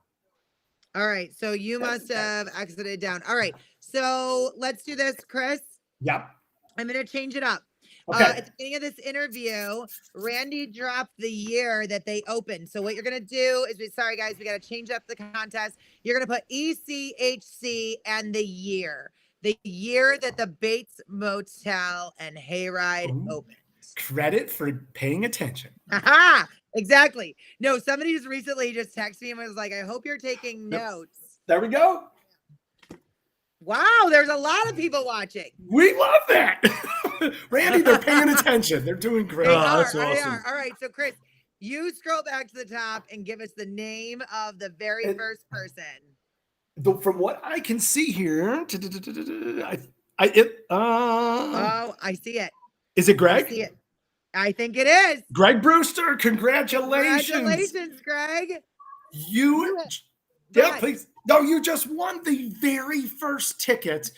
All right. So you must have exited down. All right. So let's do this, Kris. Yep. I'm going to change it up. Okay. At the beginning of this interview, Randy dropped the year that they opened. So what you're going to do is, sorry guys, we got to change up the contest. You're going to put ECHC and the year that the Bates Motel and Hayride opened. Credit for paying attention. Aha! Exactly. No, somebody just recently just texted me and was like, I hope you're taking notes. There we go. Wow, there's a lot of people watching. We love that. Randy, they're paying attention. They're doing great. They Oh, are. that's They awesome. are. All right. So, Kris, you scroll back to the top and give us the name of the very first person. From what I can see here, Oh, I see it. is it I Greg? see it. I think it is. Greg Brewster, congratulations. Congratulations, Greg. You, Go yeah, ahead. please. No, you just won the very first ticket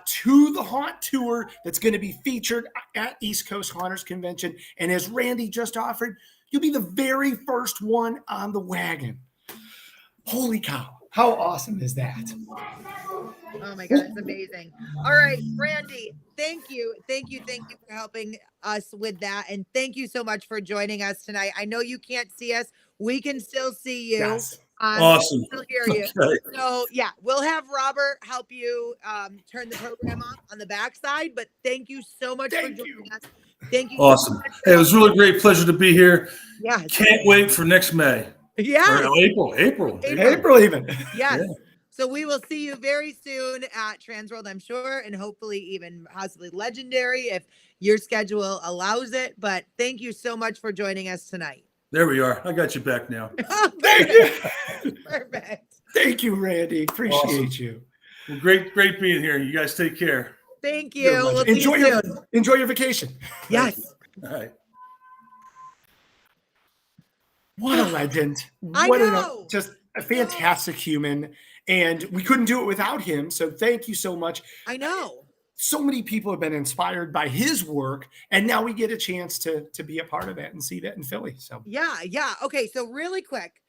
to the Haunt Tour that's going to be featured at East Coast Haunters Convention. And as Randy just offered, you'll be the very first one on the wagon. Holy cow. How awesome is that? Oh my God, it's amazing. All right, Randy, thank you. Thank you for helping us with that. And thank you so much for joining us tonight. I know you can't see us. We can still see you. Yes. Awesome. We can still hear you. Okay. So yeah, we'll have Robert help you turn the program off on the backside. But thank you so much for joining us. Thank you. Awesome. So much. Hey, it was a really great pleasure to be here. Yes. Can't wait for next May. Yes. Or April. April even. Yes. Yeah. So we will see you very soon at Transworld, I'm sure, and hopefully even possibly Legendary if your schedule allows it. But thank you so much for joining us tonight. There we are. I got you back now. Thank you. Perfect. Thank you, Randy. Appreciate Awesome. you. Well, great being here. You guys take care. Thank you. We'll see Enjoy you soon. enjoy your vacation. Yes. All right. What a legend. I What know. just a fantastic human. And we couldn't do it without him. So thank you so much. I know. So many people have been inspired by his work. And now we get a chance to be a part of that and see that in Philly. So Yeah. Okay. So really quick.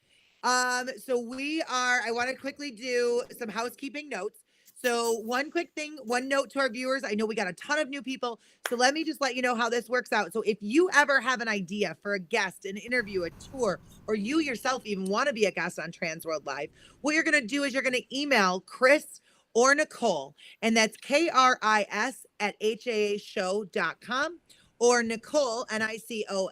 I want to quickly do some housekeeping notes. So one quick thing, one note to our viewers. I know we got a ton of new people. So let me just let you know how this works out. So if you ever have an idea for a guest, an interview, a tour, or you yourself even want to be a guest on Transworld Live, what you're going to do is you're going to email Kris or Nicole, and that's KRIS at HAAshow.com, or Nicole, NICOLE,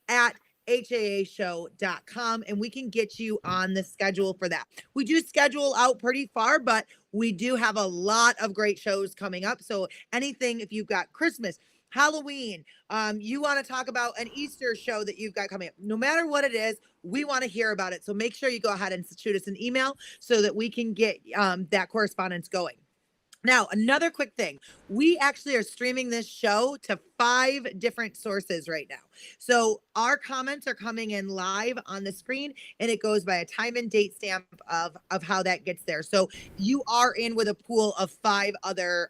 at HAAshow.com, and we can get you on the schedule for that. We do schedule out pretty far, but we do have a lot of great shows coming up. So anything, if you've got Christmas, Halloween, you want to talk about an Easter show that you've got coming up, no matter what it is, we want to hear about it. So make sure you go ahead and shoot us an email so that we can get that correspondence going. Now, another quick thing. We actually are streaming this show to 5 different sources right now. So our comments are coming in live on the screen, and it goes by a time and date stamp of how that gets there. So you are in with a pool of 5 other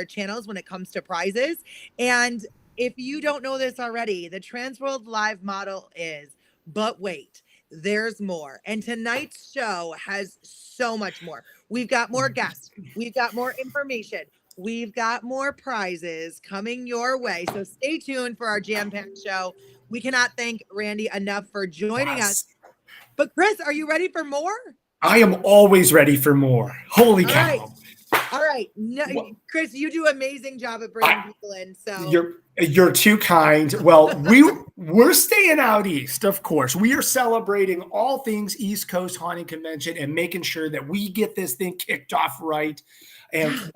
channels when it comes to prizes. And if you don't know this already, the Transworld Live model is, but wait, there's more. And tonight's show has so much more. We've got more guests. We've got more information. We've got more prizes coming your way. So stay tuned for our jam-packed show. We cannot thank Randy enough for joining us. But Kris, are you ready for more? I am always ready for more. Holy cow. All right. No, Kris, you do an amazing job at bringing people in. So you're too kind. Well, we're staying out east, of course. We are celebrating all things East Coast Haunting Convention and making sure that we get this thing kicked off right. And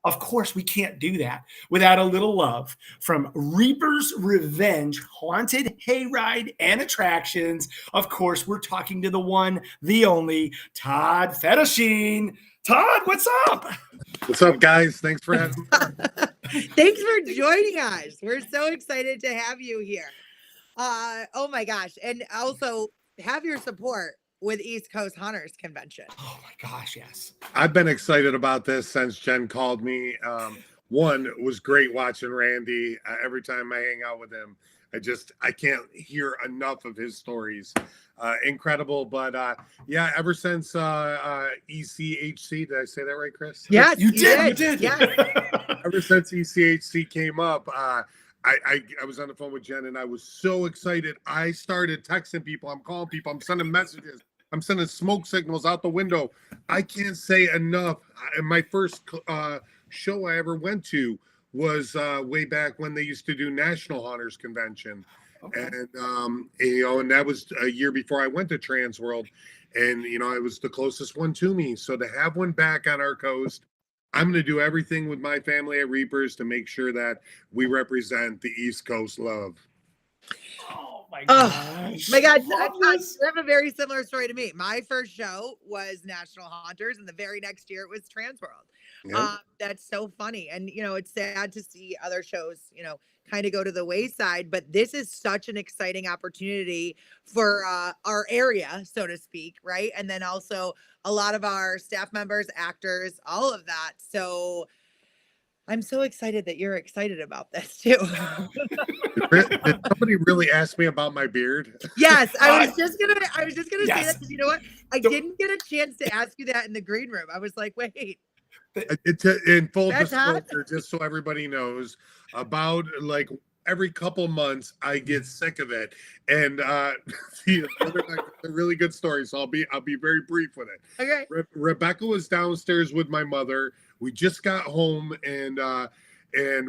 of course, we can't do that without a little love from Reaper's Revenge, Haunted Hayride and Attractions. Of course, we're talking to the one, the only, Todd Fedyshyn. Todd, what's up? What's up, guys? Thanks for having me. Thanks for joining us. We're so excited to have you here. Oh my gosh. And also have your support with East Coast Haunters Convention. Oh my gosh, yes. I've been excited about this since Jen called me. one, it was great watching Randy. Every time I hang out with him, I can't hear enough of his stories. Incredible. But yeah, ever since ECHC, did I say that right, Kris? Yes, You did. Yes. Ever since ECHC came up, I was on the phone with Jen and I was so excited. I started texting people. I'm calling people. I'm sending messages. I'm sending smoke signals out the window. I can't say enough. My first show I ever went to was way back when they used to do National Haunters Convention. Okay. And, and that was a year before I went to Transworld. And, it was the closest one to me. So to have one back on our coast, I'm going to do everything with my family at Reapers to make sure that we represent the East Coast love. Oh my gosh. My God, you have a very similar story to me. My first show was National Haunters, and the very next year it was Transworld. Yeah. That's so funny. And, it's sad to see other shows, kind of go to the wayside, but this is such an exciting opportunity for our area, so to speak, right? And then also a lot of our staff members, actors, all of that. So I'm so excited that you're excited about this too. Did somebody really ask me about my beard? Yes, I was just gonna say that, because you know what? I didn't get a chance to ask you that in the green room. I was like, wait. In full disclosure, just so everybody knows, about like every couple months I get sick of it, and a really good story. So I'll be very brief with it. Okay. Rebecca was downstairs with my mother. We just got home, and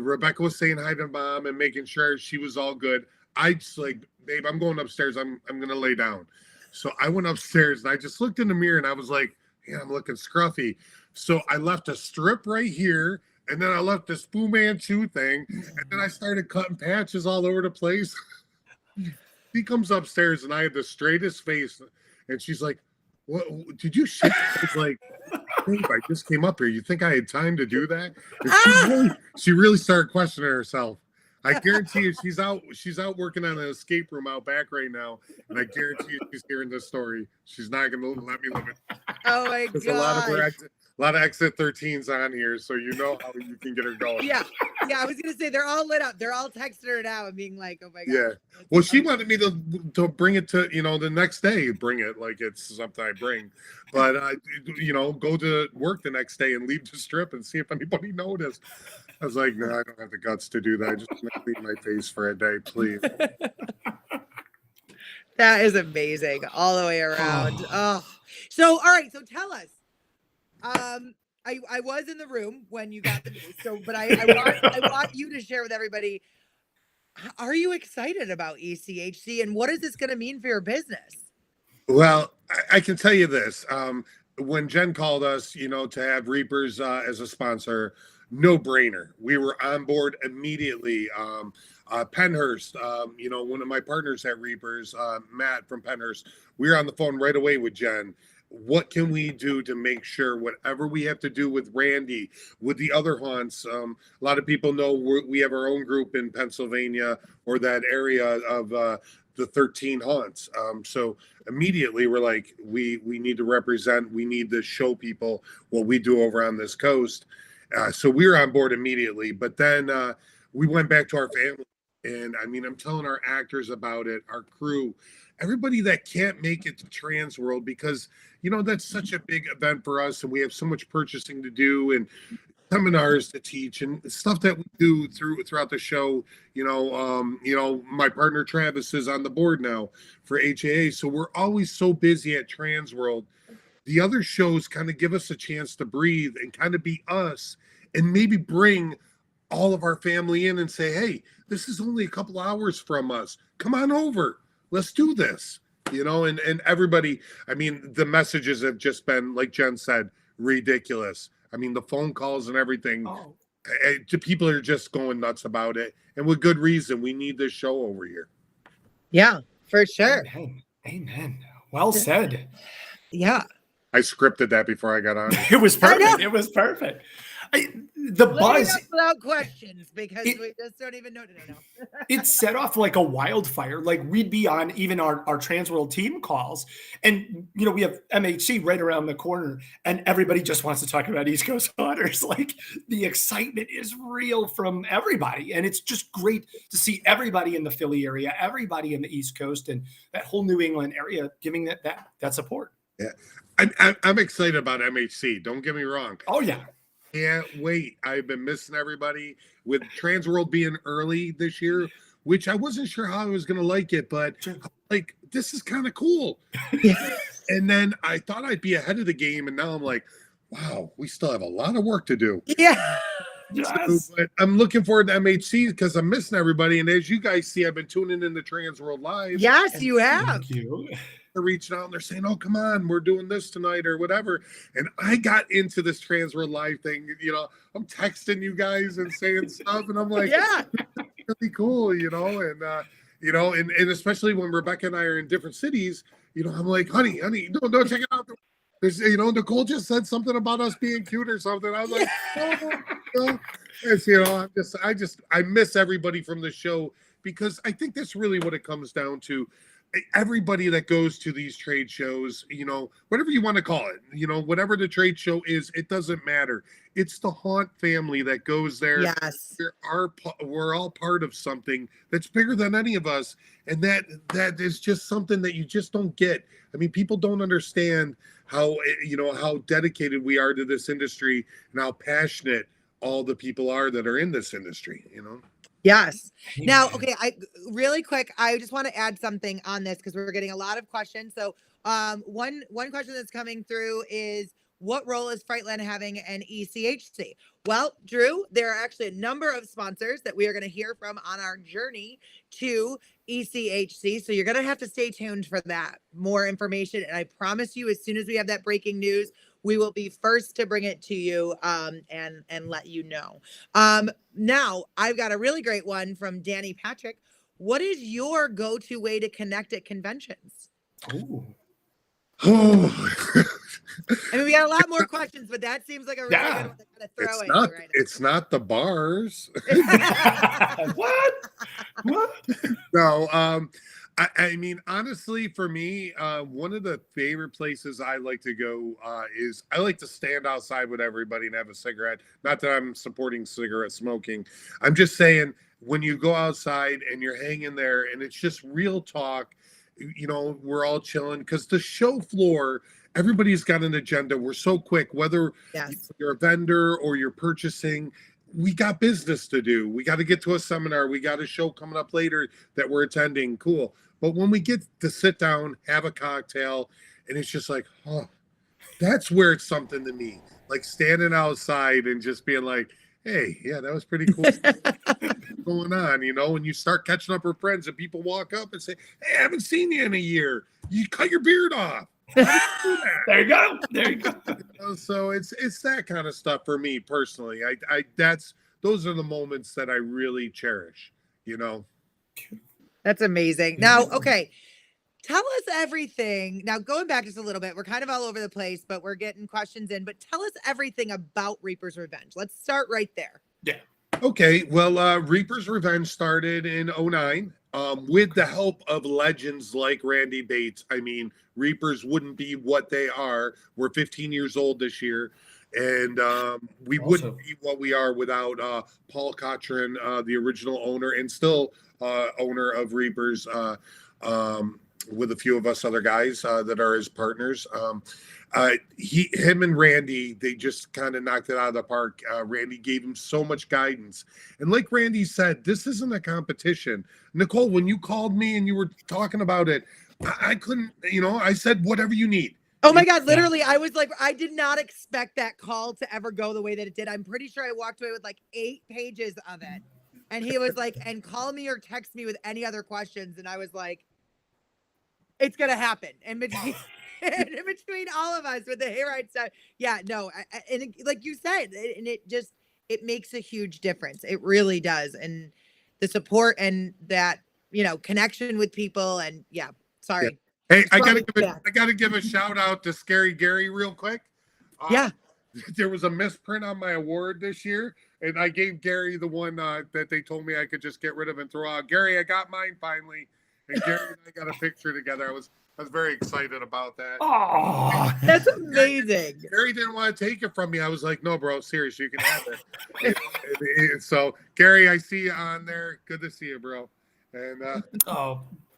Rebecca was saying hi to Mom and making sure she was all good. I just like, babe, I'm going upstairs. I'm gonna lay down. So I went upstairs and I just looked in the mirror and I was like, yeah, I'm looking scruffy. So I left a strip right here, and then I left this Fu Manchu thing, and then I started cutting patches all over the place. She comes upstairs, and I had the straightest face, and she's like, "What? Did you shit?" I was like, "Babe, I just came up here. You think I had time to do that?" And she really started questioning herself. I guarantee you, she's out working on an escape room out back right now, and I guarantee you, she's hearing this story. She's not going to let me live it. Oh my god! There's a lot of exit 13s on here, so you know how you can get her going. Yeah. I was gonna say they're all lit up. They're all texting her now and being like, "Oh my god." Yeah. Well, she wanted me to bring it to the next day. Bring it like it's something I bring, but go to work the next day and leave the strip and see if anybody noticed. I was like, no, I don't have the guts to do that. I just want to clean my face for a day, please. That is amazing all the way around. So all right, so tell us. I was in the room when you got the news, but I want you to share with everybody. Are you excited about ECHC, and what is this going to mean for your business? Well, I can tell you this. When Jen called us, to have Reapers as a sponsor, no brainer. We were on board immediately. Penhurst, one of my partners at Reapers, Matt from Penhurst, we were on the phone right away with Jen. What can we do to make sure whatever we have to do with Randy, with the other haunts? A lot of people know we have our own group in Pennsylvania or that area of the 13 haunts. So immediately we're like, we need to represent, we need to show people what we do over on this coast. So we were on board immediately, but then we went back to our family. And I mean, I'm telling our actors about it, our crew, everybody that can't make it to Transworld, because, that's such a big event for us. And we have so much purchasing to do and seminars to teach and stuff that we do throughout the show. My partner Travis is on the board now for HAA. So we're always so busy at Transworld. The other shows kind of give us a chance to breathe and kind of be us and maybe bring all of our family in and say, hey, this is only a couple hours from us. Come on over. Let's do this. And everybody, I mean, the messages have just been, like Jen said, ridiculous. I mean, the phone calls and everything, people are just going nuts about it. And with good reason. We need this show over here. Yeah, for sure. Amen. Well said. Yeah. I scripted that before I got on. It was perfect. It was perfect. The Living buzz, up without questions, because we just don't even know. No. it set off like a wildfire. Like we'd be on even our Transworld team calls, and we have MHC right around the corner, and everybody just wants to talk about East Coast Otters. Like the excitement is real from everybody, and it's just great to see everybody in the Philly area, everybody in the East Coast, and that whole New England area giving that support. Yeah, I'm excited about MHC. Don't get me wrong. Oh yeah. Can't wait. I've been missing everybody with Transworld being early this year, which I wasn't sure how I was going to like it, but like, this is kind of cool. And then I thought I'd be ahead of the game. And now I'm like, wow, we still have a lot of work to do. Yeah. Yes. So, but I'm looking forward to MHC because I'm missing everybody. And as you guys see, I've been tuning in to Transworld Live. Yes, you have. Thank you. They're reaching out and they're saying, "Oh, come on, we're doing this tonight or whatever." And I got into this Transworld Live thing. I'm texting you guys and saying stuff, and I'm like, Yeah. really cool, and especially when Rebecca and I are in different cities, I'm like, honey, no, check it out. There's, Nicole just said something about us being cute or something. I was like, no. It's, I miss everybody from the show because I think that's really what it comes down to. Everybody that goes to these trade shows, whatever you want to call it, whatever the trade show is, it doesn't matter. It's the Haunt family that goes there. Yes. We're all part of something that's bigger than any of us. And that is just something that you just don't get. I mean, people don't understand how dedicated we are to this industry and how passionate all the people are that are in this industry, Yes. Now, okay, really quick, I just want to add something on this because we're getting a lot of questions. So one question that's coming through is, what role is Frightland having in ECHC? Well, Drew, there are actually a number of sponsors that we are going to hear from on our journey to ECHC. So you're going to have to stay tuned for that. More information. And I promise you, as soon as we have that breaking news, we will be first to bring it to you and let you know. Now, I've got a really great one from Danny Patrick. What is your go-to way to connect at conventions? Ooh. I mean, we got a lot more questions, but that seems like a really good one to kind of throw at you right now. It's not the bars. What? No, I mean, honestly, for me, one of the favorite places I like to go is I like to stand outside with everybody and have a cigarette. Not that I'm supporting cigarette smoking. I'm just saying when you go outside and you're hanging there and it's just real talk, we're all chilling because the show floor, everybody's got an agenda. We're so quick, whether you're a vendor or you're purchasing. We got business to do. We got to get to a seminar. We got a show coming up later that we're attending. Cool. But when we get to sit down, have a cocktail, and it's just like, that's where it's something to me. Like standing outside and just being like, hey, yeah, that was pretty cool. What's going on, when you start catching up with friends and people walk up and say, hey, I haven't seen you in a year. You cut your beard off. There you go. So it's that kind of stuff for me personally. Those are the moments that I really cherish, That's amazing. Now, okay, tell us everything. Now, going back just a little bit, we're kind of all over the place, but we're getting questions in. But tell us everything about Reaper's Revenge. Let's start right there. Yeah. Okay. Well, Reaper's Revenge started in 2009. With the help of legends like Randy Bates. I mean, Reapers wouldn't be what they are. We're 15 years old this year, and we wouldn't be what we are without Paul Cochran, the original owner and still owner of Reapers, with a few of us other guys that are his partners. Him and Randy, they just kind of knocked it out of the park. Randy gave him so much guidance. And like Randy said, this isn't a competition. Nicole, when you called me and you were talking about it, I couldn't, I said, whatever you need. Oh my God, literally, I was like, I did not expect that call to ever go the way that it did. I'm pretty sure I walked away with like 8 pages of it. And he was like, and call me or text me with any other questions. And I was like, it's going to happen. And between all of us with the Hayride stuff. Yeah, no. And like you said, it makes a huge difference. It really does. And the support and that, connection with people. And yeah, sorry. Yeah. Hey, I gotta give a shout out to Scary Gary real quick. Yeah. there was a misprint on my award this year, and I gave Gary the one that they told me I could just get rid of and throw out. Gary, I got mine finally, and Gary and I got a picture together. I was very excited about that. Oh, That's amazing. Gary didn't want to take it from me. I was like, no, bro, seriously, you can have it. So, Gary, I see you on there. Good to see you, bro. And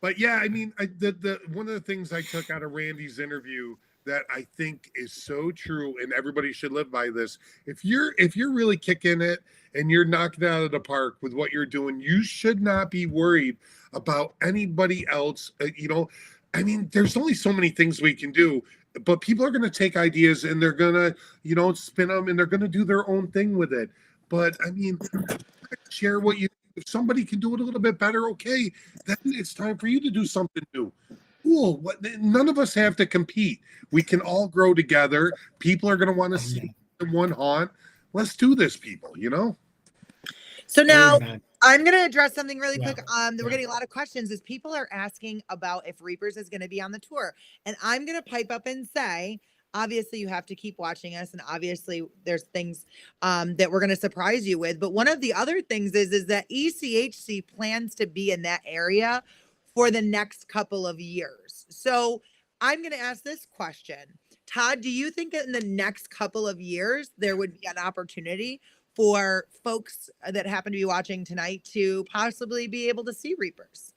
but yeah, I mean, the one of the things I took out of Randy's interview that I think is so true, and everybody should live by this. If you're really kicking it and you're knocking it out of the park with what you're doing, you should not be worried about anybody else. I mean, there's only so many things we can do, but people are going to take ideas and they're going to, spin them and they're going to do their own thing with it. But I mean, share what you, if somebody can do it a little bit better, okay, then it's time for you to do something new. Cool. None of us have to compete. We can all grow together. People are going to want to see one haunt. Let's do this, people, So now I'm going to address something really quick. We're getting a lot of questions as people are asking about if Reapers is going to be on the tour. And I'm going to pipe up and say, obviously you have to keep watching us. And obviously there's things that we're going to surprise you with. But one of the other things is that ECHC plans to be in that area for the next couple of years. So I'm going to ask this question. Todd, do you think in the next couple of years, there would be an opportunity for folks that happen to be watching tonight to possibly be able to see Reapers?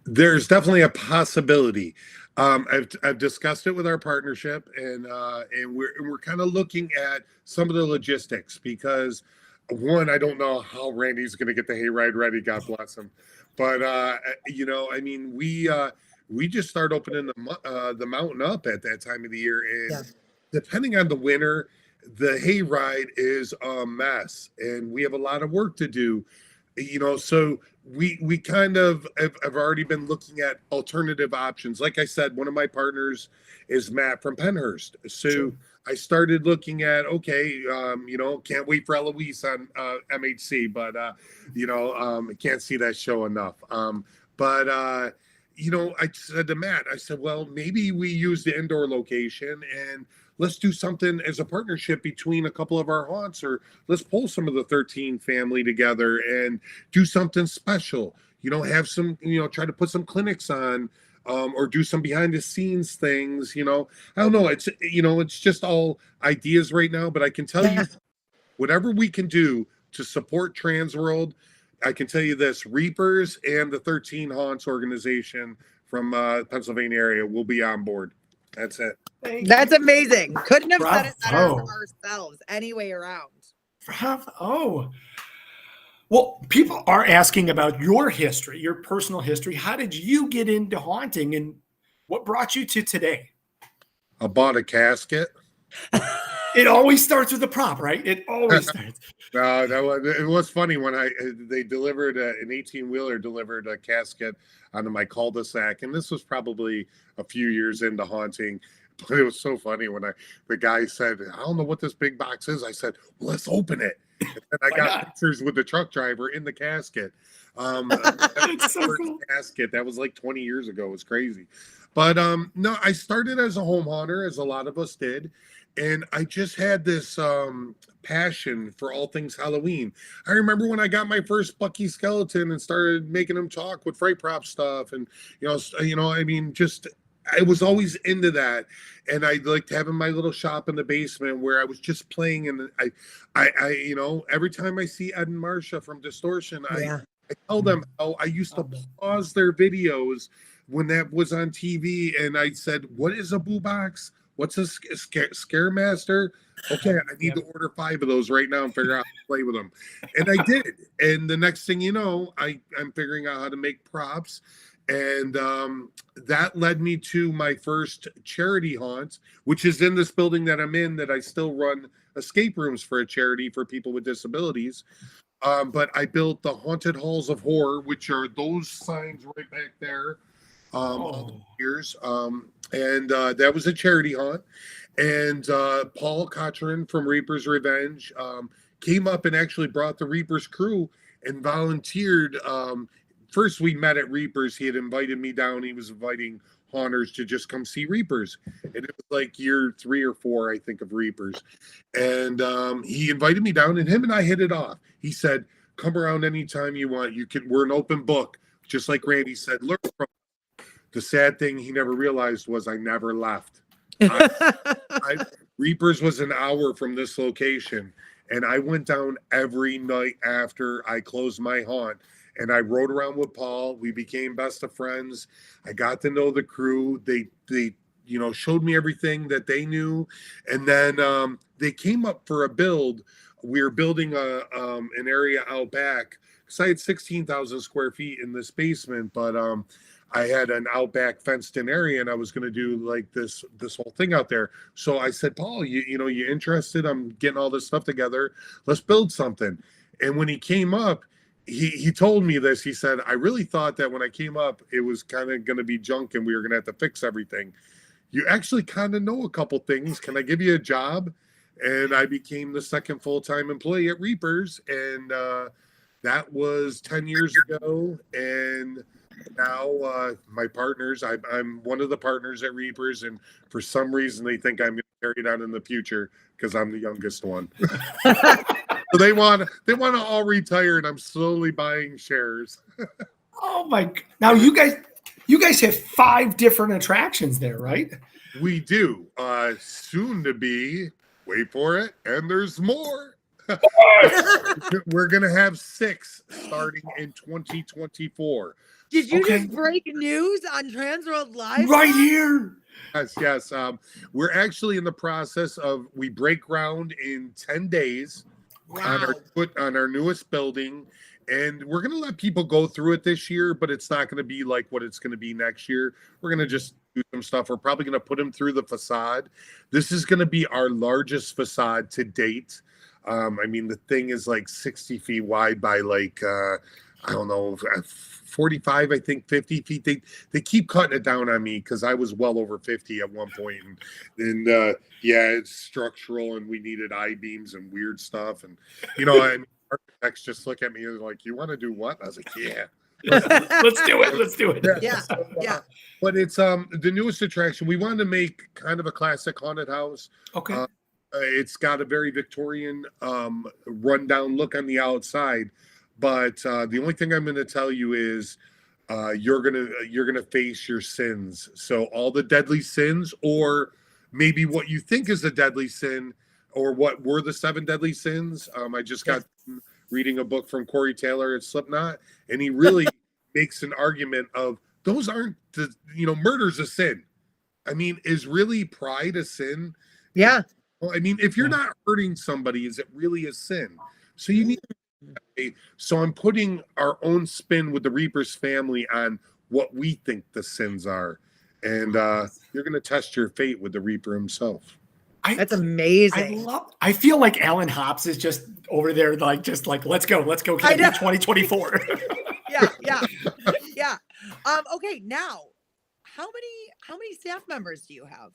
There's definitely a possibility. I've discussed it with our partnership, and we're kind of looking at some of the logistics because, one, I don't know how Randy's going to get the Hayride ready. God bless him. But I mean, we just start opening the mountain up at that time of the year, and depending on the winter, the Hayride is a mess, and we have a lot of work to do. So we kind of have already been looking at alternative options. Like I said, one of my partners is Matt from Penhurst. So I started looking at, can't wait for Eloise on MHC, but, I can't see that show enough. I said to Matt, I said, well, maybe we use the indoor location and let's do something as a partnership between a couple of our haunts, or let's pull some of the 13 family together and do something special, have some, try to put some clinics on, or do some behind the scenes things, I don't know. It's just all ideas right now, but I can tell you whatever we can do to support Transworld. I can tell you this, Reapers and the 13 Haunts organization from Pennsylvania area will be on board. That's it. That's amazing. Couldn't have said it better Bravo. ourselves any way around. Bravo. Well, people are asking about your history, your personal history. How did you get into haunting and what brought you to today? I bought a casket. It always starts with a prop, right? It always starts. No, it was funny when they delivered an 18-wheeler delivered a casket onto my cul-de-sac, and this was probably a few years into haunting. But it was so funny when the guy said, I don't know what this big box is. I said, well, let's open it. And I got pictures with the truck driver in the casket. It's so cool. Casket. That was like 20 years ago. It was crazy. But no, I started as a home haunter, as a lot of us did. And I just had this passion for all things Halloween. I remember when I got my first Bucky skeleton and started making him talk with fright prop stuff. And, I was always into that. And I liked having my little shop in the basement where I was just playing. And I every time I see Ed and Marsha from Distortion, I tell them how I used to pause their videos when that was on TV. And I said, what is a boo box? What's a scare master? Okay, I need to order 5 of those right now and figure out how to play with them. And I did. And the next thing you know, I'm figuring out how to make props. And that led me to my first charity haunt, which is in this building that I'm in, that I still run escape rooms for a charity for people with disabilities. But I built the Haunted Halls of Horror, which are those signs right back there. All the years. And that was a charity haunt. And Paul Cochran from Reaper's Revenge came up and actually brought the Reaper's crew and volunteered. First, we met at Reaper's. He had invited me down. He was inviting haunters to just come see Reapers. And it was like year 3 or 4, I think, of Reapers. And he invited me down, and him and I hit it off. He said, come around anytime you want. We're an open book. Just like Randy said, learn from. The sad thing he never realized was I never left. Reapers was an hour from this location, and I went down every night after I closed my haunt, and I rode around with Paul. We became best of friends. I got to know the crew. They showed me everything that they knew, and then they came up for a build. We were building an area out back because I had 16,000 square feet in this basement, but I had an outback fenced in area, and I was going to do like this whole thing out there. So I said, Paul, you interested? I'm getting all this stuff together. Let's build something. And when he came up, he told me this. He said, I really thought that when I came up, it was kind of going to be junk and we were going to have to fix everything. You actually kind of know a couple things. Can I give you a job? And I became the second full-time employee at Reapers. And that was 10 years ago. And now my partners, I'm one of the partners at Reapers, and for some reason they think I'm going to carry it on in the future because I'm the youngest one. So they want to all retire, and I'm slowly buying shares. Oh my! Now you guys have 5 different attractions there, right? We do. Soon to be. Wait for it, and there's more. We're gonna have 6 starting in 2024. Did you just break news on Transworld Live? Right here. Yes. We're actually in the process of, we break ground in 10 days on our newest building. And we're going to let people go through it this year, but it's not going to be like what it's going to be next year. We're going to just do some stuff. We're probably going to put them through the facade. This is going to be our largest facade to date. I mean, the thing is like 60 feet wide by like, I don't know, 45, I think 50 feet. They keep cutting it down on me because I was well over 50 at one point. And yeah, it's structural, and we needed I-beams and weird stuff. And, and architects just look at me and like, you want to do what? I was like, yeah. Let's do it. Let's do it. Yeah. But it's the newest attraction. We wanted to make kind of a classic haunted house. Okay. It's got a very Victorian rundown look on the outside. But the only thing I'm going to tell you is you're gonna face your sins. So all the deadly sins, or maybe what you think is a deadly sin, or what were the 7 deadly sins. I just got reading a book from Corey Taylor at Slipknot, and he really makes an argument of those aren't murder's a sin. I mean, is really pride a sin? Yeah. Well, I mean, if you're not hurting somebody, is it really a sin? So you need. So I'm putting our own spin with the Reapers family on what we think the sins are, and you're going to test your fate with the Reaper himself. That's amazing. I feel like Alan Hops is just over there, just like let's go, kid, 2024. Yeah. Okay, now how many staff members do you have?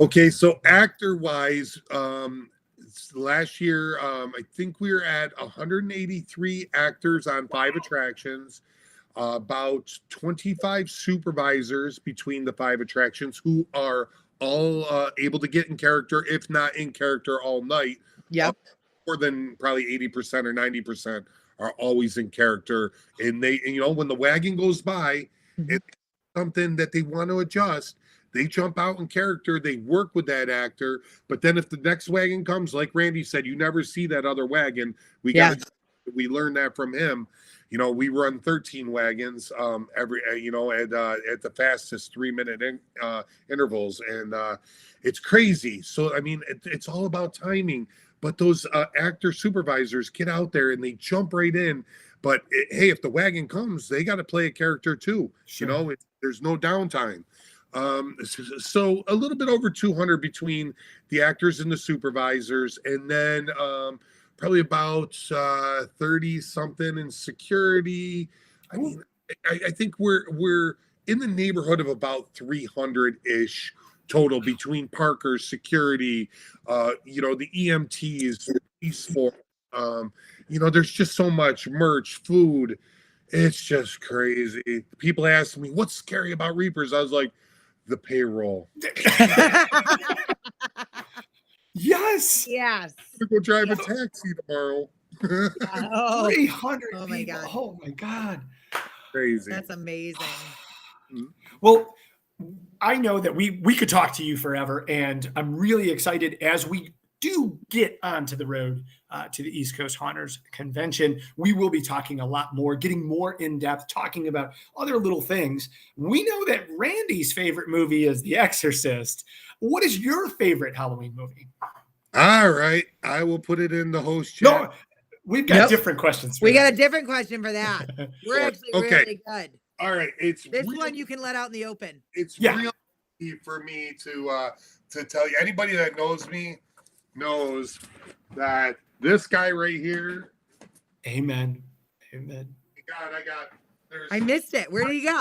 Okay, so actor wise, last year, I think we were at 183 actors on 5 attractions, about 25 supervisors between the 5 attractions who are all able to get in character, if not in character all night. Yep. More than probably 80% or 90% are always in character. And they, when the wagon goes by, and something that they want to adjust, they jump out in character, they work with that actor. But then if the next wagon comes, like Randy said, you never see that other wagon. We learned that from him. We run 13 wagons every, at the fastest 3-minute intervals. And it's crazy. So, I mean, it's all about timing. But those actor supervisors get out there and they jump right in. But hey, if the wagon comes, they got to play a character too. Sure. There's no downtime. So a little bit over 200 between the actors and the supervisors, and then probably about 30 something in security. I mean, I think we're in the neighborhood of about 300-ish total between parkers, security, the EMTs, police force. There's just so much merch, food. It's just crazy. People ask me, what's scary about Reapers? I was like, the payroll. Yes. Yes. I'm gonna go drive a Yes. taxi tomorrow. Oh, 300 oh my people. God. Oh my God. Crazy. That's amazing. Well, I know that we could talk to you forever, and I'm really excited as we do get onto the road to the East Coast Haunters Convention. We will be talking a lot more, getting more in depth, talking about other little things. We know that Randy's favorite movie is The Exorcist. What is your favorite Halloween movie? All right, I will put it in the host chat. No, we've got Nope. different questions. We got a different question for that. We're actually Okay. really good. All right, it's This real, one you can let out in the open. it's Yeah. real easy for me to tell you. Anybody that knows me knows that this guy right here. Amen. Amen. God, there's I missed it. Where did he go?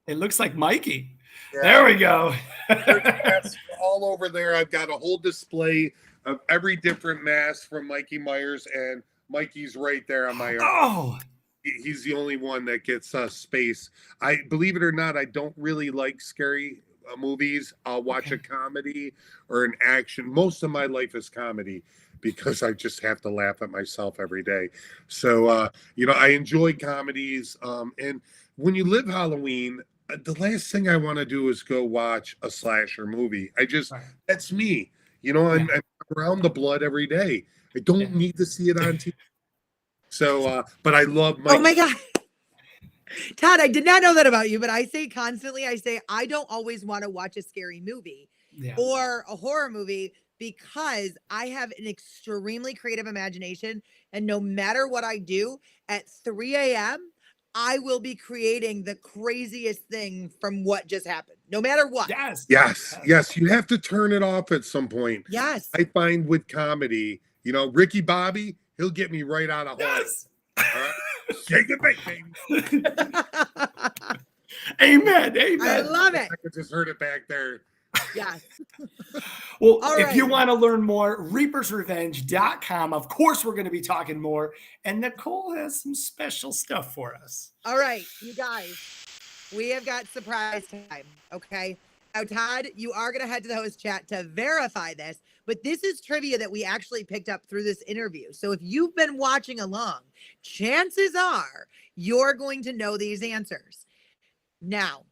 It looks like Mikey. Yeah. There we go. There's masks all over there. I've got a whole display of every different mask from Mikey Myers, and Mikey's right there on my arm. Oh, He's the only one that gets space. I believe it or not, I don't really like scary movies. I'll watch a comedy or an action. Most of my life is comedy because I just have to laugh at myself every day. So I enjoy comedies. And when you live Halloween, the last thing I want to do is go watch a slasher movie. That's me. I'm around the blood every day. I don't need to see it on TV. So, but I love Oh my God. Todd, I did not know that about you, but I say constantly, I don't always want to watch a scary movie or a horror movie because I have an extremely creative imagination. And no matter what I do at 3 a.m., I will be creating the craziest thing from what just happened, no matter what. Yes. You have to turn it off at some point. Yes. I find with comedy, Ricky Bobby, he'll get me right out of horror. All right? Take it back, baby. Amen. I love it. I could just heard it back there. Yes. Well, All if you right. want to learn more, reapersrevenge.com. Of course, we're going to be talking more. And Nicole has some special stuff for us. All right, you guys, we have got surprise time. Okay. Now, Todd, you are going to head to the host chat to verify this, but this is trivia that we actually picked up through this interview. So if you've been watching along, chances are you're going to know these answers. Now,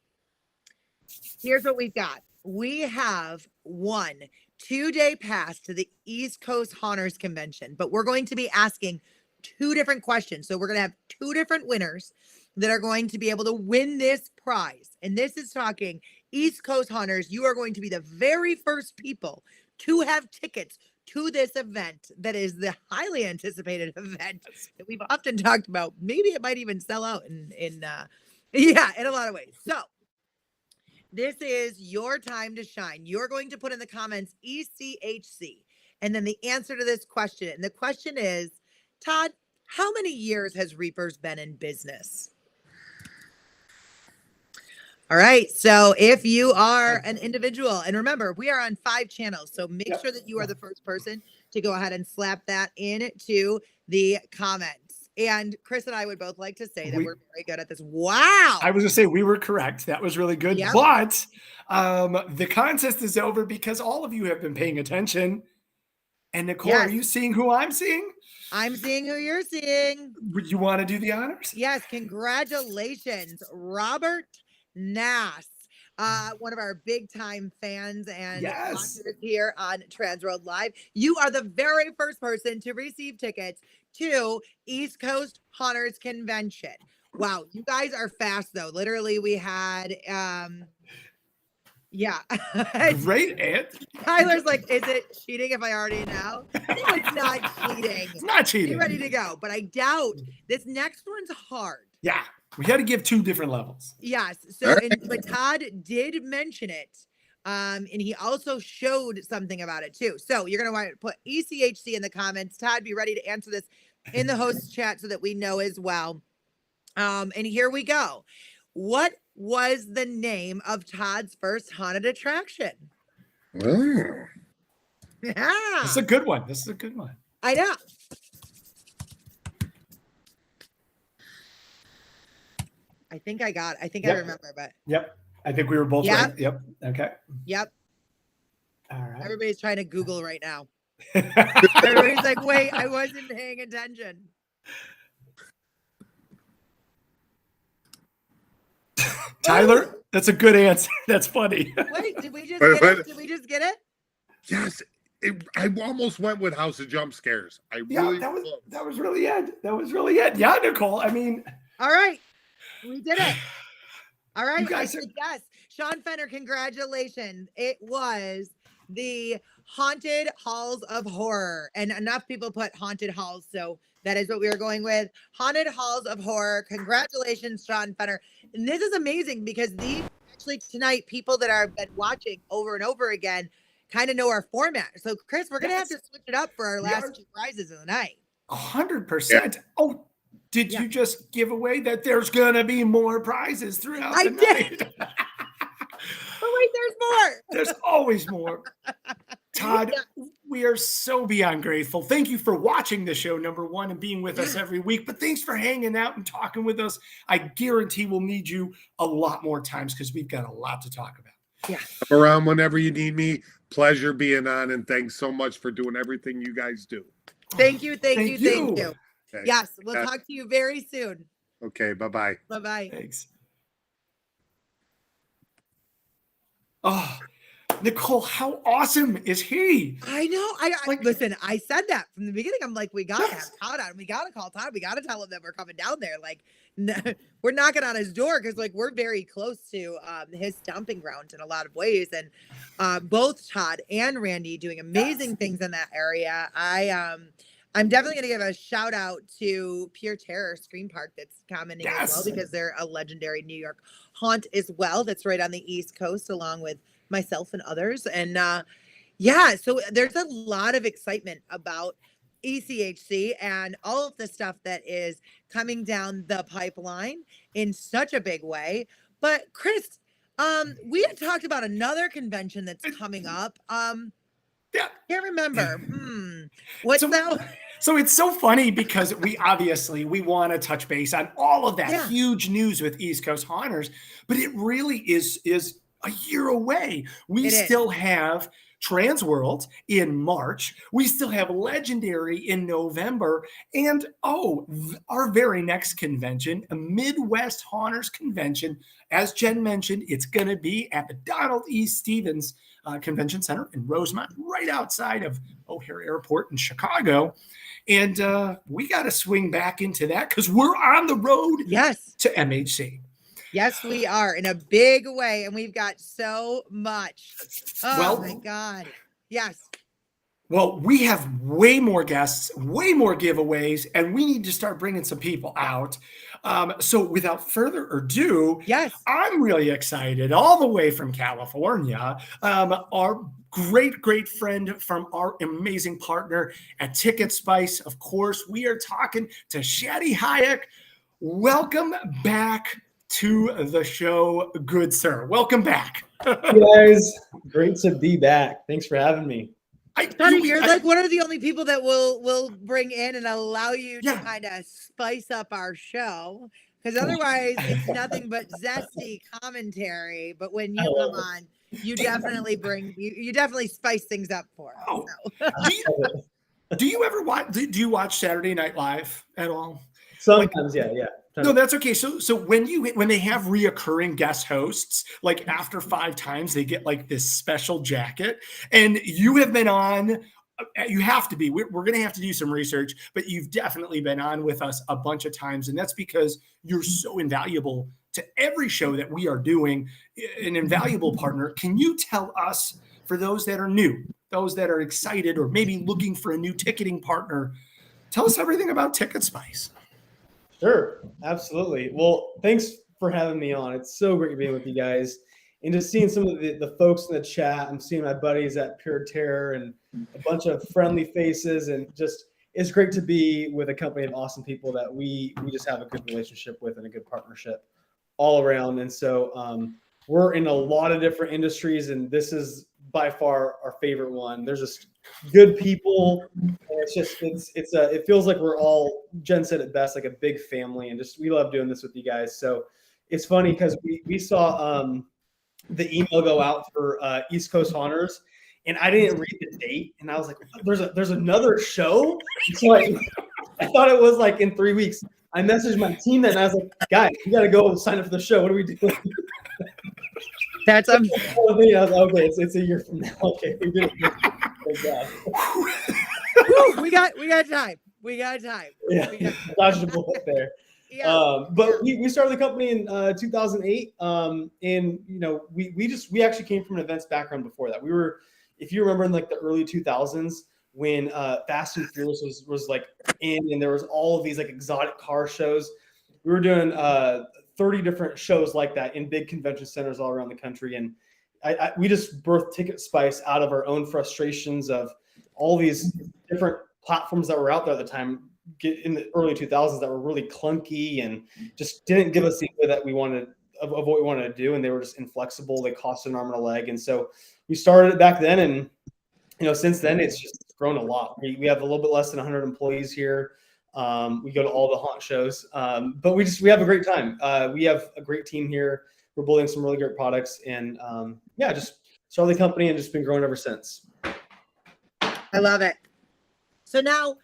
here's what we've got. We have 1 2-day pass to the East Coast Haunters Convention, but we're going to be asking 2 different questions. So we're going to have 2 different winners that are going to be able to win this prize. And this is talking East Coast Haunters. You are going to be the very first people to have tickets to this event that is the highly anticipated event that we've often talked about. Maybe it might even sell out in a lot of ways. So this is your time to shine. You're going to put in the comments ECHC and then the answer to this question. And the question is, Todd, how many years has Reapers been in business? All right. So if you are an individual, and remember, we are on 5 channels. So make sure that you are the first person to go ahead and slap that into the comments. And Kris and I would both like to say that we're very good at this. Wow. I was going to say we were correct. That was really good. Yep. But the contest is over because all of you have been paying attention. And Nicole, Yes. Are you seeing who I'm seeing? I'm seeing who you're seeing. Would you want to do the honors? Yes. Congratulations, Robert Nass. One of our big time fans and watchers here on Transworld Live. You are the very first person to receive tickets to East Coast Haunters Convention. Wow, you guys are fast though. Literally, we had Great, Ant. Tyler's like, is it cheating if I already know? No, it's not cheating. It's not cheating. Be ready to go, but I doubt this next one's hard. Yeah, we had to give 2 different levels. Yes. So, but Todd did mention it. And he also showed something about it too. So you're going to want to put ECHC in the comments. Todd, be ready to answer this in the host chat so that we know as well. And here we go. What was the name of Todd's first haunted attraction? Oh. Yeah. This is a good one. I know. I think I Yep. remember, but Yep. I think we were both Yep. right. Yep. Okay. yep. All right. Everybody's trying to Google right now. Everybody's like, wait, I wasn't paying attention. Tyler, that's a good answer. That's funny. Wait, did we just Wait, get it? wait. Did we just get it? Yes, I almost went with House of Jump Scares. I Yeah, really that was really it. That was really it. Yeah, Nicole. I mean, All right. We did it. All right. You guys I said yes. Sean Fenner, congratulations. It was the Haunted Halls of Horror. And enough people put Haunted Halls. So that is what we were going with. Haunted Halls of Horror. Congratulations, Sean Fenner. And this is amazing because these actually tonight, people that are been watching over and over again kind of know our format. So, Kris, we're going to have to switch it up for our last two prizes of the night. 100%. Oh, did you just give away that there's going to be more prizes throughout the night? Oh, wait, there's more. There's always more. Todd, we are so beyond grateful. Thank you for watching the show, number one, and being with us every week. But thanks for hanging out and talking with us. I guarantee we'll need you a lot more times because we've got a lot to talk about. Yeah. I'm around whenever you need me. Pleasure being on, and thanks so much for doing everything you guys do. Thank you. Thank you. Okay. Yes, we'll talk to you very soon. Okay, bye-bye. Bye-bye. Thanks. Oh, Nicole, how awesome is he? I know. I listen, I said that from the beginning. I'm like, we got to have Todd on. We got to call Todd. We got to tell him that we're coming down there. Like, we're knocking on his door because, like, we're very close to his stomping ground in a lot of ways. And both Todd and Randy doing amazing things in that area. I'm definitely going to give a shout out to Pure Terror Scream Park that's commenting as well because they're a legendary New York haunt as well. That's right on the East Coast, along with myself and others. And so there's a lot of excitement about ECHC and all of the stuff that is coming down the pipeline in such a big way. But Kris, we had talked about another convention that's coming up. Can't remember. What's that? So it's so funny because we want to touch base on all of that huge news with East Coast Haunters, but it really is a year away. We still have Transworld in March. We still have Legendary in November. And our very next convention, a Midwest Haunters convention, as Jen mentioned, it's going to be at the Donald E. Stevens Convention Center in Rosemont, right outside of O'Hare Airport in Chicago. And we got to swing back into that because we're on the road to MHC. Yes, we are in a big way. And we've got so much. Oh, my God. Yes. Well, we have way more guests, way more giveaways, and we need to start bringing some people out. So without further ado, I'm really excited all the way from California. Our great friend from our amazing partner at TicketSpice. Of course, we are talking to Shadi Hyaek. Welcome back to the show, good sir. Welcome back. Hey guys, great to be back. Thanks for having me. You're like one of the only people that will bring in and allow you to kind of spice up our show, because otherwise it's nothing but zesty commentary. But when you come on, you definitely you definitely spice things up for us. So. Do you ever watch? Do you watch Saturday Night Live at all? Sometimes, yeah. No, that's okay. So when they have reoccurring guest hosts, like after 5 times, they get like this special jacket. And you have been on. You have to be. We're going to have to do some research, but you've definitely been on with us a bunch of times, and that's because you're so invaluable to every show that we are doing. An invaluable partner. Can you tell us, for those that are new, those that are excited, or maybe looking for a new ticketing partner, tell us everything about TicketSpice. Sure, absolutely. Well, thanks for having me on. It's so great being with you guys and just seeing some of the folks in the chat. I'm seeing my buddies at Pure Terror and a bunch of friendly faces, and just it's great to be with a company of awesome people that we just have a good relationship with and a good partnership all around. And so we're in a lot of different industries, and this is by far our favorite one. There's just good people, and it feels like we're all, Jen said it best, like a big family, and just we love doing this with you guys. So it's funny because we saw the email go out for East Coast Honors, and I didn't read the date, and I was like, there's another show? So I thought it was like in 3 weeks. I messaged my team then, and I was like, guys, we got to go sign up for the show. What are we doing? That's I was like, okay, it's a year from now. Okay, we did it. Thank God. Woo, we got time. We got time. Yeah, dodged a bullet there. Yeah. But we started the company in 2008, and we actually came from an events background before that. We were, if you remember, in like the early 2000s when Fast and Furious was like in, and there was all of these like exotic car shows. We were doing 30 different shows like that in big convention centers all around the country, and we just birthed TicketSpice out of our own frustrations of all these different platforms that were out there at the time in the early 2000s that were really clunky and just didn't give us the idea that we wanted of what we wanted to do, and they were just inflexible. They cost an arm and a leg, and so we started it back then, and since then it's just grown a lot. We have a little bit less than 100 employees here. We go to all the haunt shows, but we have a great time. We have a great team here. We're building some really great products, and just started the company and just been growing ever since. I love it. So now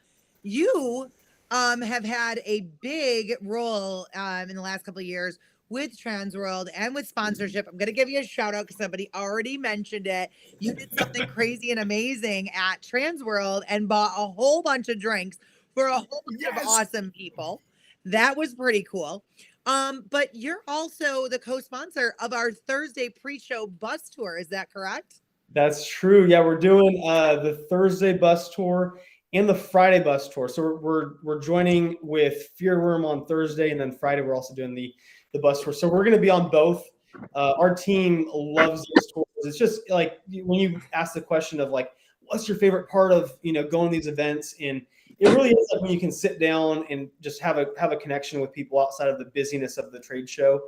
you have had a big role in the last couple of years with Transworld and with sponsorship. I'm going to give you a shout out because somebody already mentioned it. You did something crazy and amazing at Transworld and bought a whole bunch of drinks for a whole bunch of awesome people. That was pretty cool. But you're also the co-sponsor of our Thursday pre-show bus tour. Is that correct? That's true. Yeah, we're doing the Thursday bus tour and the Friday bus tour. So we're joining with Fearworm on Thursday, and then Friday we're also doing the bus tour. So we're going to be on both. Our team loves those tours. It's just like when you ask the question of like, what's your favorite part of going to these events, and it really is like when you can sit down and just have a connection with people outside of the busyness of the trade show.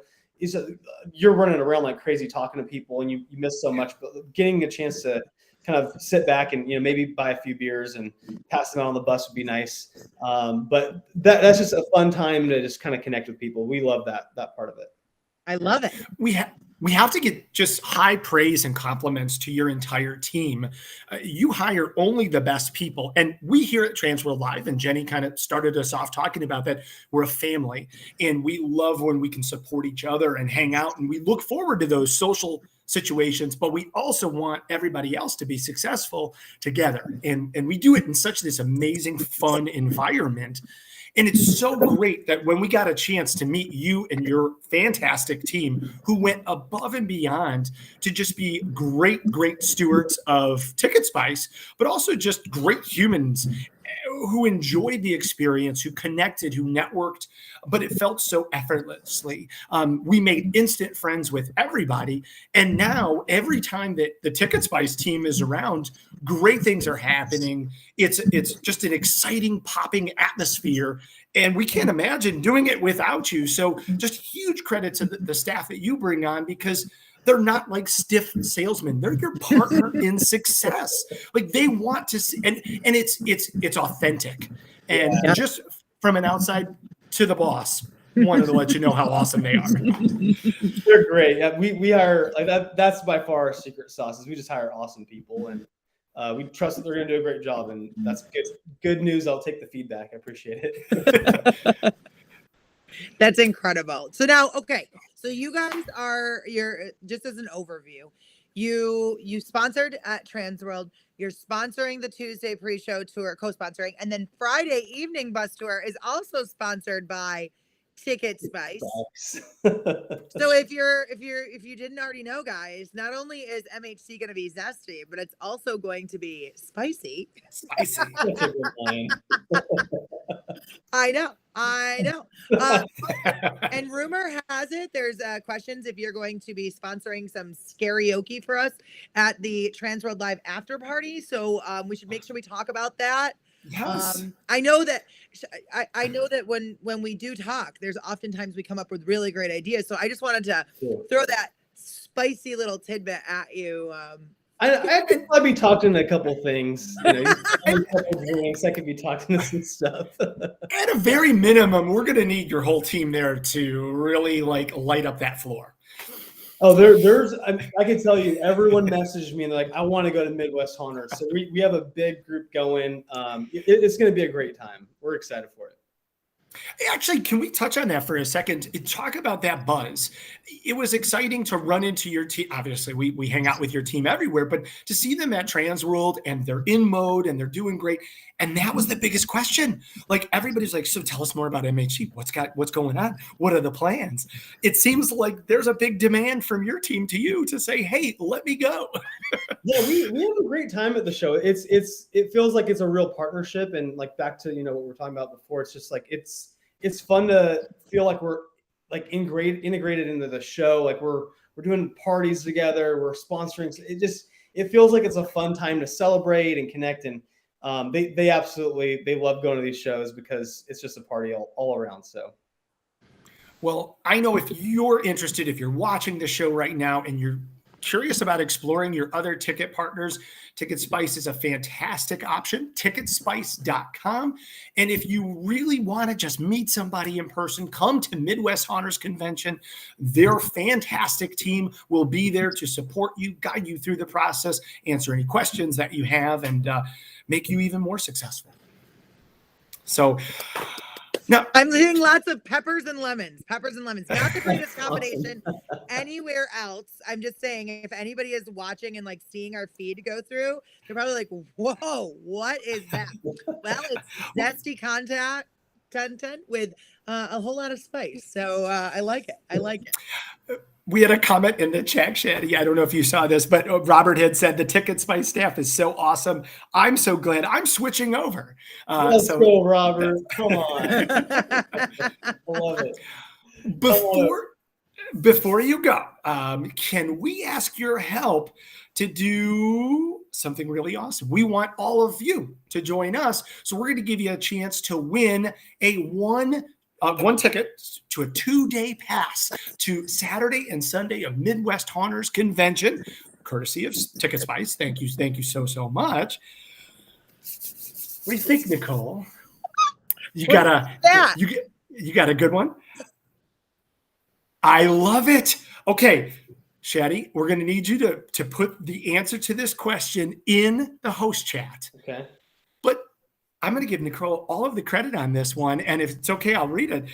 You're running around like crazy talking to people, and you miss so much. But getting a chance to kind of sit back and maybe buy a few beers and pass them out on the bus would be nice. But that's just a fun time to just kind of connect with people. We love that part of it. I love it. We have to get just high praise and compliments to your entire team. You hire only the best people. And we here at Transworld Live, and Jenny kind of started us off talking about that, we're a family. And we love when we can support each other and hang out. And we look forward to those social situations, but we also want everybody else to be successful together. And we do it in such this amazing, fun environment. And it's so great that when we got a chance to meet you and your fantastic team who went above and beyond to just be great stewards of TicketSpice, but also just great humans who enjoyed the experience, who connected, who networked, but it felt so effortlessly. We made instant friends with everybody. And now every time that the TicketSpice team is around, great things are happening. It's just an exciting, popping atmosphere. And we can't imagine doing it without you. So just huge credit to the staff that you bring on, because they're not like stiff salesmen. They're your partner in success. Like they want to see, and it's authentic. And just from an outside to the boss, wanted to let you know how awesome they are. They're great. Yeah, we hire like that. That's by far our secret sauce. Is we just hire awesome people, and we trust that they're going to do a great job. And that's good news. I'll take the feedback. I appreciate it. That's incredible. So now, okay. So you guys you're just as an overview, you sponsored at Transworld, you're sponsoring the Tuesday pre-show tour, co-sponsoring, and then Friday evening bus tour is also sponsored by TicketSpice. So if you didn't already know, guys, not only is MHC going to be zesty, but it's also going to be spicy. Spicy. That's a good line. I know. And rumor has it, there's questions if you're going to be sponsoring some karaoke for us at the Transworld Live after party. So we should make sure we talk about that. Yes. I know that when we do talk, there's oftentimes we come up with really great ideas. So I just wanted to throw that spicy little tidbit at you I could probably be talked into a couple things. You know, a couple drinks. I could be talked into some stuff. At a very minimum, we're going to need your whole team there to really like light up that floor. Oh, there's I can tell you, everyone messaged me and they're like, I want to go to Midwest Hunters. So we have a big group going. It's going to be a great time. We're excited for it. Actually, can we touch on that for a second? Talk about that buzz. It was exciting to run into your team. Obviously, we hang out with your team everywhere, but to see them at Transworld and they're in mode and they're doing great. And that was the biggest question. Like everybody's like, so tell us more about MHC. What's going on? What are the plans? It seems like there's a big demand from your team to you to say, hey, let me go. Yeah, we have a great time at the show. It feels like it's a real partnership, and like back to what we were talking about before. It's just like it's fun to feel like we're like integrated into the show. Like we're doing parties together. We're sponsoring. It feels like it's a fun time to celebrate and connect. And they absolutely love going to these shows because it's just a party all around. So. Well, I know if you're interested, if you're watching the show right now and you're curious about exploring your other ticket partners, TicketSpice is a fantastic option, TicketSpice.com. And if you really want to just meet somebody in person, come to Midwest Hunters Convention. Their fantastic team will be there to support you, guide you through the process, answer any questions that you have, and make you even more successful. So now I'm seeing lots of peppers and lemons. Not the greatest combination anywhere else. I'm just saying, if anybody is watching and like seeing our feed go through, they're probably like, whoa, what is that? Well, it's zesty content with a whole lot of spice. So I like it. We had a comment in the chat, Shadi. I don't know if you saw this, but Robert had said the TicketSpice staff is so awesome. I'm so glad I'm switching over. Let's go, Robert. Come on. I love it. Before you go, can we ask your help to do something really awesome? We want all of you to join us. So we're going to give you a chance to win a one ticket to a 2-day pass to Saturday and Sunday of Midwest Hunters Convention, courtesy of TicketSpice. Thank you so much. What do you think, Nicole? You got a good one? I love it. Okay, Shadi, we're going to need you to put the answer to this question in the host chat. Okay. But I'm going to give Nicole all of the credit on this one, and if it's okay, I'll read it.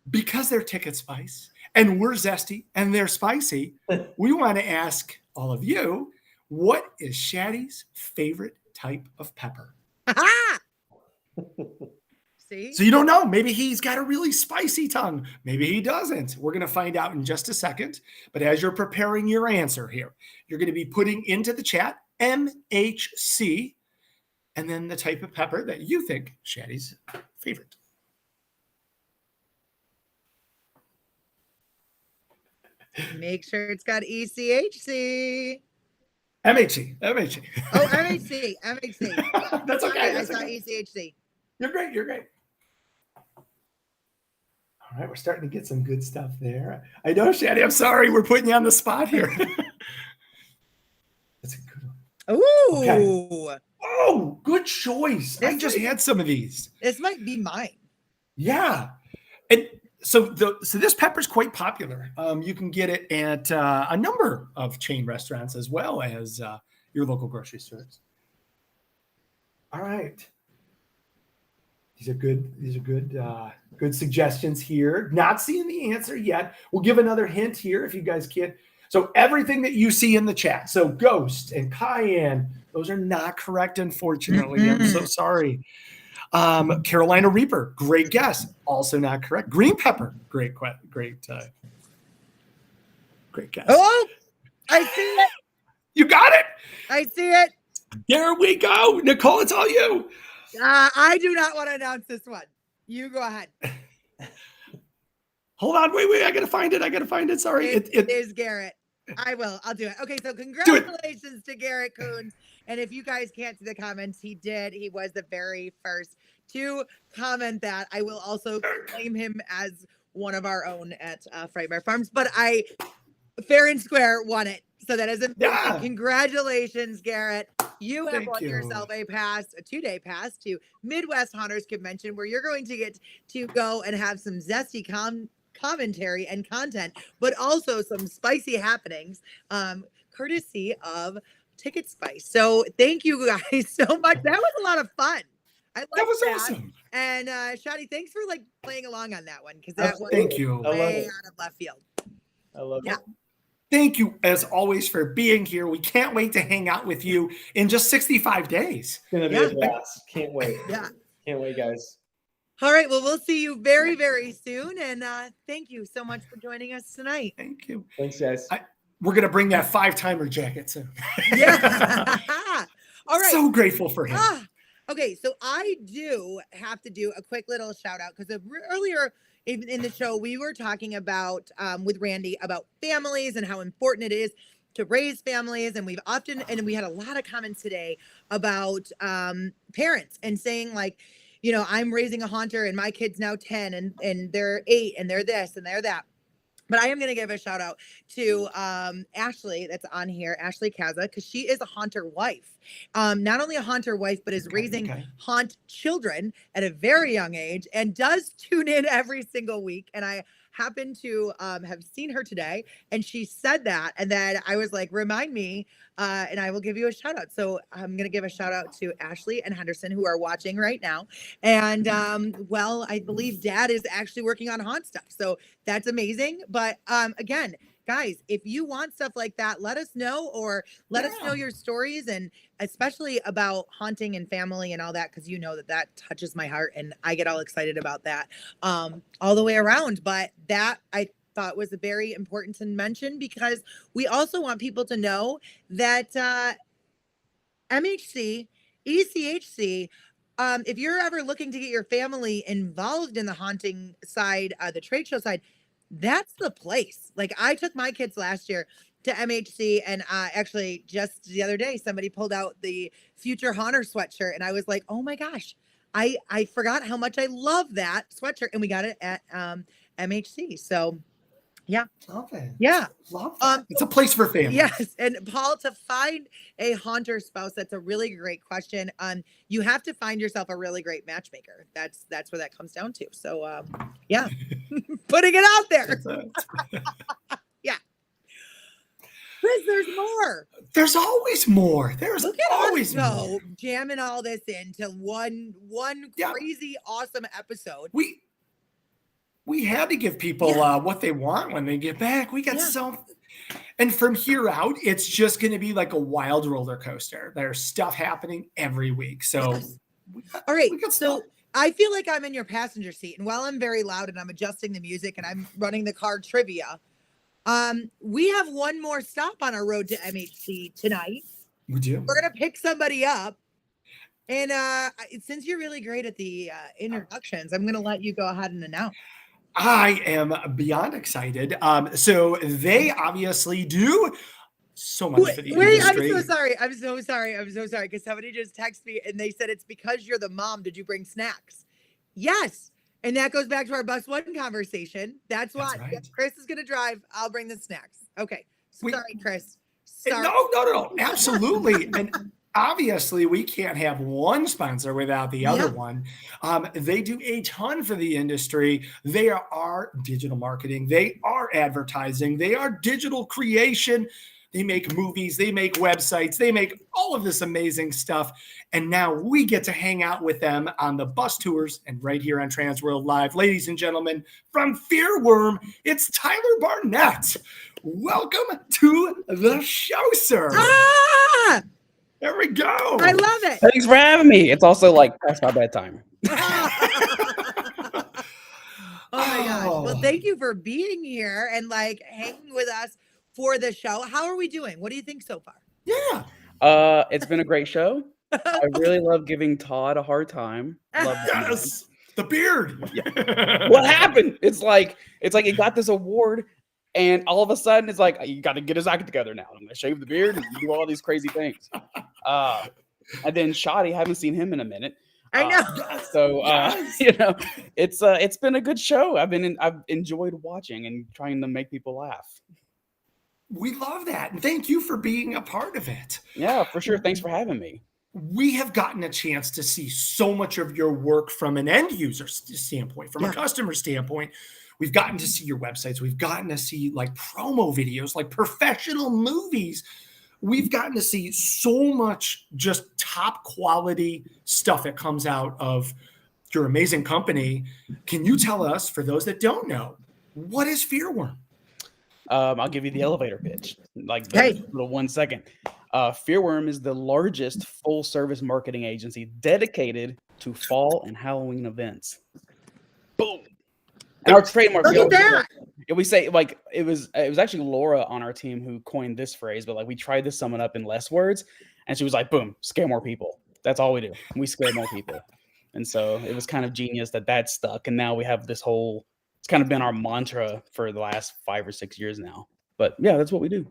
Because they're TicketSpice, and we're zesty, and they're spicy, we want to ask all of you, what is Shadi's favorite type of pepper? See? So you don't know. Maybe he's got a really spicy tongue. Maybe he doesn't. We're going to find out in just a second. But as you're preparing your answer here, you're going to be putting into the chat MHC, and then the type of pepper that you think Shadi's favorite. Make sure it's got ECHC. MHC. Oh, MHC. That's okay. I saw ECHC. You're great. All right, we're starting to get some good stuff there. I know, Shadi, I'm sorry. We're putting you on the spot here. That's a good one. Ooh. Okay. Oh, good choice. I just had some of these. This might be mine. Yeah. And so this pepper's quite popular. You can get it at a number of chain restaurants as well as your local grocery stores. All right. These are good suggestions here. Not seeing the answer yet. We'll give another hint here if you guys can't. So everything that you see in the chat. So Ghost and Cayenne, those are not correct, unfortunately. I'm so sorry. Carolina Reaper, great guess. Also not correct. Green pepper, great guess. Oh, I see it. You got it. I see it. There we go. Nicole, it's all you. I do not want to announce this one. You go ahead. Hold on. Wait. I got to find it. Sorry. It is Garrett. I will. I'll do it. Okay. So congratulations to Garrett Coons. And if you guys can't see the comments, he did. He was the very first to comment that. I will also claim him as one of our own at Frightmare Farms. But I fair and square won it. So that is important. Yeah. Congratulations, Garrett. You have Thank won you. yourself a 2-day pass to Midwest Haunters Convention, where you're going to get to go and have some zesty commentary and content, but also some spicy happenings, courtesy of TicketSpice. So thank you guys so much. That was a lot of fun. That was awesome. And Shadi, thanks for like playing along on that one, because that was Thank you. way out of left field. I love Yeah. it. Thank you, as always, for being here. We can't wait to hang out with you in just 65 days. It's gonna be a blast. Can't wait. Yeah. Can't wait, guys. All right. Well, we'll see you very, very soon. And thank you so much for joining us tonight. Thank you. Thanks, guys. We're going to bring that 5-timer jacket soon. Yeah. All right. So grateful for him. Okay. So I do have to do a quick little shout out, because earlier in the show, we were talking about with Randy about families and how important it is to raise families. And we had a lot of comments today about parents and saying, like, you know, I'm raising a haunter and my kid's now 10 and they're 8 and they're this and they're that. But I am going to give a shout out to Ashley, that's on here, Ashley Kaza, because she is a haunter wife. Not only a haunter wife, but is raising haunt children at a very young age and does tune in every single week. And I happen to have seen her today, and she said that. And then I was like, remind me, and I will give you a shout out. So I'm going to give a shout out to Ashley and Henderson, who are watching right now. And well, I believe Dad is actually working on haunt stuff. So that's amazing. But again, guys, if you want stuff like that, let us know, or let us know your stories, and especially about haunting and family and all that, because you know that touches my heart and I get all excited about that all the way around. But that I thought was very important to mention, because we also want people to know that MHC, ECHC, if you're ever looking to get your family involved in the haunting side, the trade show side, that's the place. Like, I took my kids last year to MHC, and actually just the other day, somebody pulled out the Future Haunter sweatshirt, and I was like, oh my gosh, I forgot how much I love that sweatshirt, and we got it at MHC. So yeah. Love it. Yeah. Love that. It's a place for families. Yes. And Paul, to find a haunter spouse, that's a really great question. You have to find yourself a really great matchmaker. That's where that comes down to. So yeah. Putting it out there. Yeah. Chris, there's more. There's always more. There's Look at always us more. go jamming all this into one crazy awesome episode. We had to give people what they want when they get back. We got and from here out, it's just going to be like a wild roller coaster. There's stuff happening every week. So, all right. So I feel like I'm in your passenger seat, and while I'm very loud and I'm adjusting the music and I'm running the car trivia, we have one more stop on our road to MHC tonight. We do. We're going to pick somebody up. And since you're really great at the introductions, I'm going to let you go ahead and announce. I am beyond excited. So they obviously do so much for the industry. I'm so sorry. Because somebody just texted me and they said, it's because you're the mom. Did you bring snacks? Yes. And that goes back to our bus one conversation. That's why. right. If Chris is going to drive, I'll bring the snacks. Okay. Sorry, Chris. Sorry. No. Absolutely. And obviously, we can't have one sponsor without the other one. They do a ton for the industry. They are digital marketing. They are advertising. They are digital creation. They make movies. They make websites. They make all of this amazing stuff. And now we get to hang out with them on the bus tours and right here on Transworld Live. Ladies and gentlemen, from Fearworm, it's Tyler Barnett. Welcome to the show, sir. There we go. I love it. Thanks for having me. It's also like past my bedtime. Oh my gosh. Well, thank you for being here and like hanging with us for the show. How are we doing? What do you think so far? Yeah. It's been a great show. I really love giving Todd a hard time. Love Yes. The beard. Yeah. What happened? It's like it got this award. And all of a sudden, it's like, you got to get his act together now. I'm going to shave the beard and do all these crazy things. And then Shadi, haven't seen him in a minute. I know. So, you know, it's been a good show. I've enjoyed watching and trying to make people laugh. We love that. And thank you for being a part of it. Yeah, for sure. Thanks for having me. We have gotten a chance to see so much of your work from an end user standpoint, from a customer standpoint. We've gotten to see your websites. We've gotten to see like promo videos, like professional movies. We've gotten to see so much just top quality stuff that comes out of your amazing company. Can you tell us, for those that don't know, what is Fearworm? I'll give you the elevator pitch. Like the little 1 second. Fearworm is the largest full service marketing agency dedicated to fall and Halloween events. Boom. And our trademark. Look at that. We say like it was actually Laura on our team who coined this phrase, but like we tried to sum it up in less words, and she was like, "Boom, scare more people." That's all we do. We scare more people, and so it was kind of genius that stuck, and now we have this whole. It's kind of been our mantra for the last 5 or 6 years now. But yeah, that's what we do.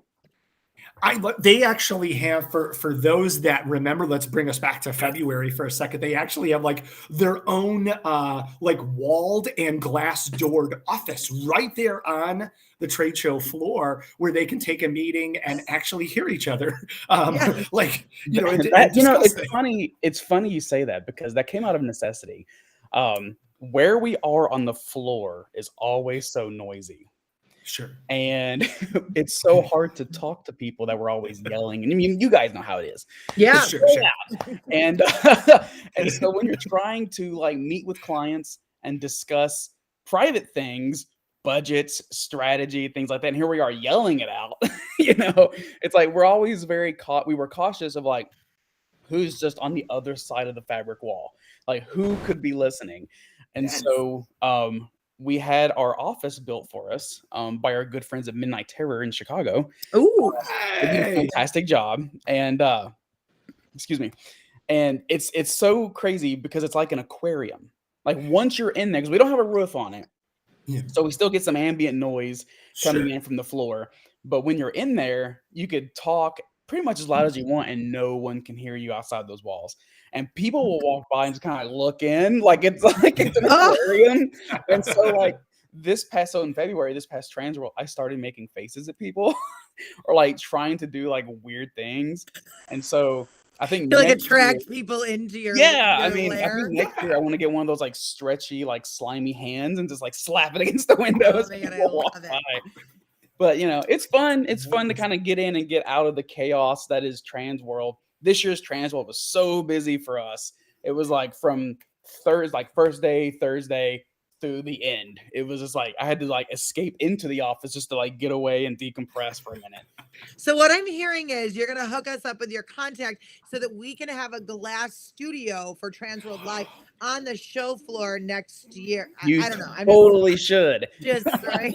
They actually have, for those that remember, let's bring us back to February for a second. They actually have like their own like walled and glass doored office right there on the trade show floor where they can take a meeting and actually hear each other. Like, it's funny. It's funny you say that because that came out of necessity. Where we are on the floor is always so noisy. Sure. And it's so hard to talk to people that we're always yelling. And I mean, you guys know how it is. Yeah. Sure. And and so when you're trying to like meet with clients and discuss private things, budgets, strategy, things like that, and here we are yelling it out, it's like we're always we were cautious of like who's just on the other side of the fabric wall, like who could be listening. And so we had our office built for us by our good friends at Midnight Terror in Chicago. Ooh, they did a fantastic job. And excuse me. And it's so crazy because it's like an aquarium. Like once you're in there, because we don't have a roof on it, so we still get some ambient noise coming in from the floor. But when you're in there, you could talk pretty much as loud as you want, and no one can hear you outside those walls. And people will walk by and just kind of look in, like it's an aquarium. And so, like in February, this past Transworld, I started making faces at people, or like trying to do like weird things. And so, I think you like attract people into your I think next year I want to get one of those like stretchy, like slimy hands and just like slap it against the windows. But it's fun. It's fun to kind of get in and get out of the chaos that is Transworld. This year's Transworld was so busy for us. It was like from first day, Thursday through the end. It was just like I had to like escape into the office just to like get away and decompress for a minute. So what I'm hearing is you're going to hook us up with your contact so that we can have a glass studio for Transworld Live on the show floor next year. I don't know. Totally should. Just right.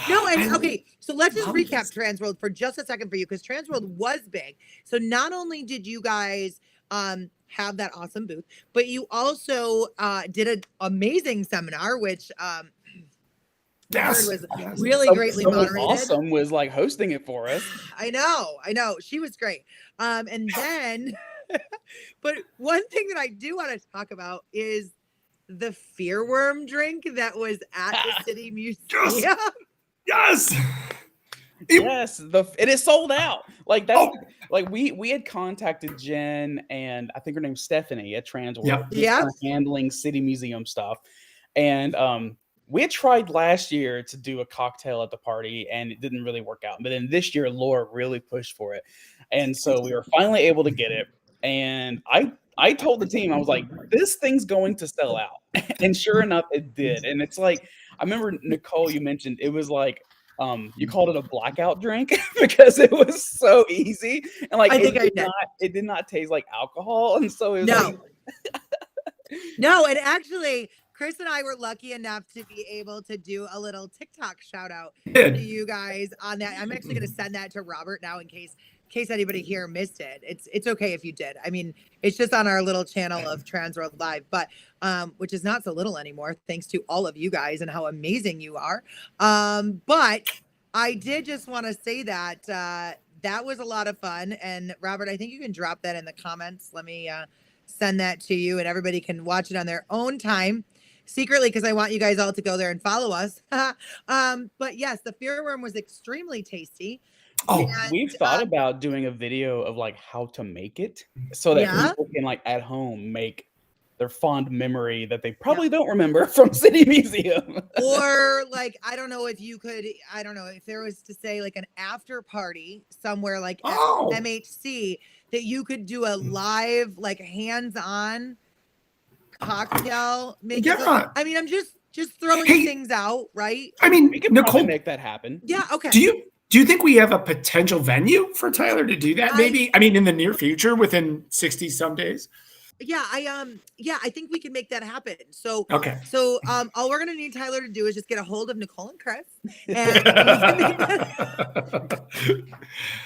No, and okay, so let's just recap Transworld for just a second for you, because Transworld was big. So not only did you guys have that awesome booth, but you also did an amazing seminar, which was really greatly moderated. Awesome was like hosting it for us. I know. She was great. And then, but one thing that I do want to talk about is the Fearworm drink that was at the City Museum. Yes. Yes, it is sold out. Like that's like we had contacted Jen and I think her name's Stephanie at Transworld. Yeah. Handling City Museum stuff. And we had tried last year to do a cocktail at the party and it didn't really work out. But then this year Laura really pushed for it. And so we were finally able to get it. And I told the team, I was like, this thing's going to sell out. And sure enough, it did. And it's like, I remember, Nicole, you mentioned it was like, you called it a blackout drink because it was so easy. And like, it did not taste like alcohol. And so it was No, and actually, Kris and I were lucky enough to be able to do a little TikTok shout out to you guys on that. I'm actually going to send that to Robert now in case anybody here missed it. It's okay if you did. I mean, it's just on our little channel of Transworld Live, but which is not so little anymore, thanks to all of you guys and how amazing you are. But I did just want to say that that was a lot of fun. And Robert, I think you can drop that in the comments. Let me send that to you, and everybody can watch it on their own time. secretly because I want you guys all to go there and follow us. But yes, the Fearworm was extremely tasty. Oh, And, We've thought about doing a video of like how to make it so that Yeah. people can like at home make their fond memory that they probably don't remember from City Museum. or like, I don't know if you could, I don't know if there was to say like an after party somewhere like at Oh. MHC that you could do a live, like hands-on cocktail. Yeah. I mean, I'm just throwing Hey. things out, right? I mean, We could probably Nicole, make that happen. Yeah. Okay. do you think we have a potential venue for Tyler to do that? Maybe, I mean, in the near future, within 60 some days. Yeah, I think we can make that happen. So Okay. So all we're gonna need Tyler to do is just get a hold of Nicole and Kris, and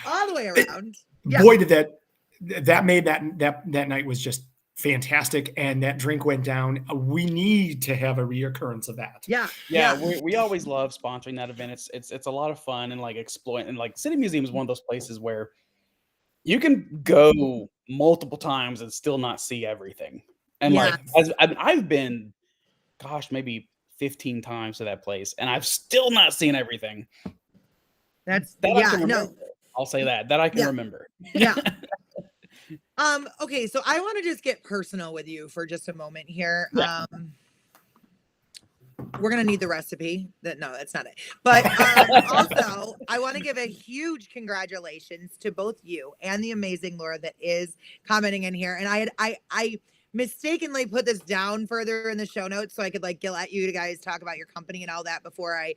all the way around. Yeah. Boy, did that made that night was just fantastic, and that drink went down. We need to have a reoccurrence of that. Yeah. Yeah, we always love sponsoring that event. It's a lot of fun and like exploit, and like City Museum is one of those places where you can go multiple times and still not see everything. And like I've been, gosh, maybe 15 times to that place, and I've still not seen everything. That's That I can no. remember. I'll say that I can remember. Yeah. Okay, so I want to just get personal with you for just a moment here. Yeah. We're gonna need the recipe. No, that's not it. But also, I want to give a huge congratulations to both you and the amazing Laura that is commenting in here. And I mistakenly put this down further in the show notes so I could like let you guys talk about your company and all that before I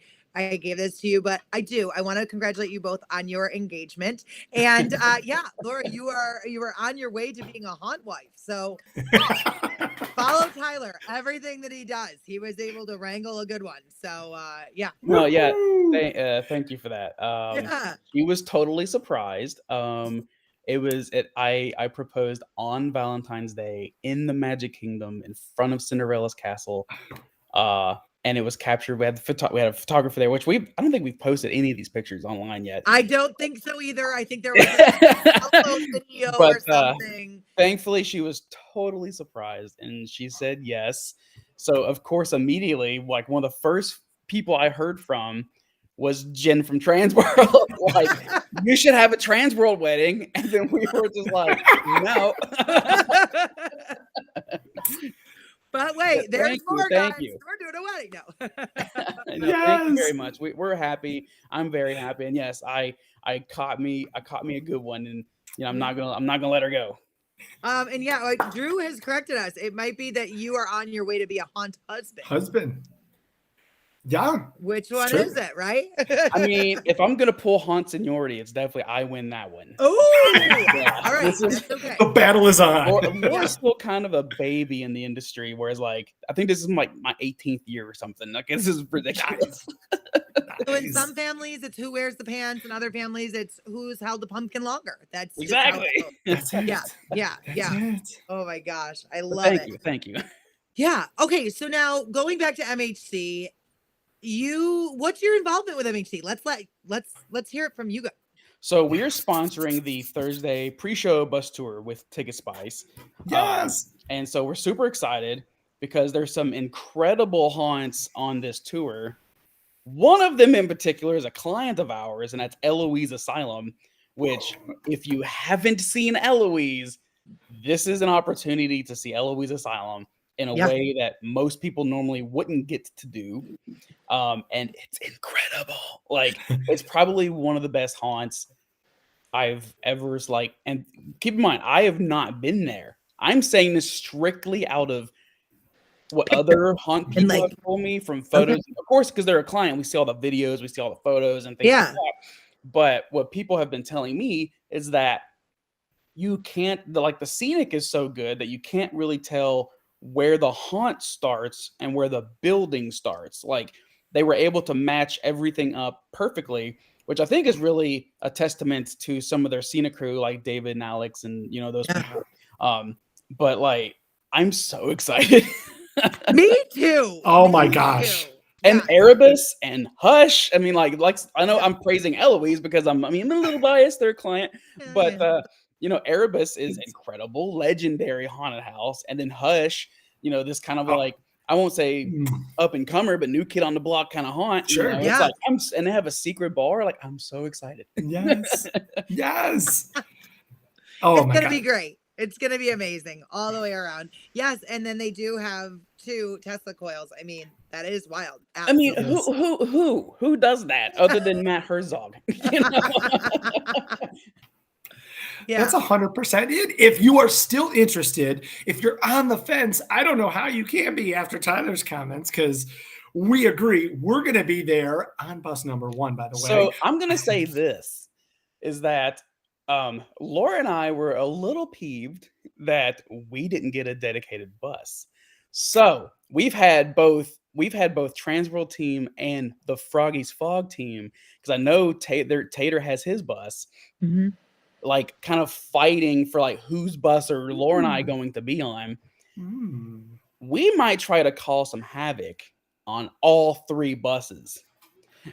gave this to you. But I want to congratulate you both on your engagement. And yeah, Laura, you are on your way to being a haunt wife. So follow Tyler. Everything that he does, he was able to wrangle a good one. So yeah. No, yeah. Thank you for that. He was totally surprised. I proposed on Valentine's Day in the Magic Kingdom in front of Cinderella's castle. And it was captured. We had a photographer there, which I don't think we've posted any of these pictures online yet. I don't think so either. I think there was a video or something. Thankfully, she was totally surprised, and she said yes. So, of course, immediately, like one of the first people I heard from was Jen from Transworld. Like, you should have a Transworld wedding, and then we were just like, no. But wait, there's more guys. Thank you. We're doing a wedding now. Thank you very much. We're happy. I'm very happy. And yes, I caught me a good one, and I'm not gonna let her go. And yeah, like Drew has corrected us. It might be that you are on your way to be a haunt husband. Yeah. Which one is it, right? I mean, if I'm gonna pull haunt seniority, it's definitely I win that one. Oh, yeah. All right. That's okay. The battle is on. We're still kind of a baby in the industry, whereas like I think this is like my 18th year or something. Like this is ridiculous. So in some families, it's who wears the pants, and other families, it's who's held the pumpkin longer. That's exactly. That's it. Yeah. That's it. Oh my gosh, I love it. Thank you. Yeah. Okay. So now going back to MHC, what's your involvement with MHC? Let's hear it from you guys. So we are sponsoring the Thursday pre-show bus tour with TicketSpice. Yes. And so we're super excited because there's some incredible haunts on this tour. One of them in particular is a client of ours, and that's Eloise Asylum, which if you haven't seen Eloise, this is an opportunity to see Eloise Asylum in a way that most people normally wouldn't get to do. And it's incredible. Like, it's probably one of the best haunts I've ever and keep in mind, I have not been there. I'm saying this strictly out of what other haunt people have told me from photos. Okay. Of course, because they're a client, we see all the videos, we see all the photos and things like that. But what people have been telling me is that you can't, the scenic is so good that you can't really tell where the haunt starts and where the building starts. Like, they were able to match everything up perfectly, which I think is really a testament to some of their scenic crew, like David and Alex and, those people. But like, I'm so excited. Me too. Oh my gosh. And Erebus and Hush. I mean, like I know I'm praising Eloise because I'm a little biased, their client, but Erebus is incredible, legendary haunted house, and then Hush, this kind of like I won't say up and comer, but new kid on the block kind of haunt. Sure. You know? Yeah. It's like and they have a secret bar. Like I'm so excited. Yes. Yes. Oh It's my gonna God. be great. It's gonna be amazing all the way around. Yes, and then they do have 2 Tesla coils. I mean, that is wild. I mean, Absolutely. who does that other than Matt Herzog? You know? Yeah. That's 100% it. If you are still interested, if you're on the fence, I don't know how you can be after Tyler's comments, because we agree we're going to be there on bus number 1, by the way. So I'm gonna say this is that Laura and I were a little peeved that we didn't get a dedicated bus. So we've had both Transworld team and the Froggy's Fog team, because I know Tater has his bus, Mhm. like kind of fighting for like whose bus are Laura and I going to be on. We might try to cause some havoc on all 3 buses.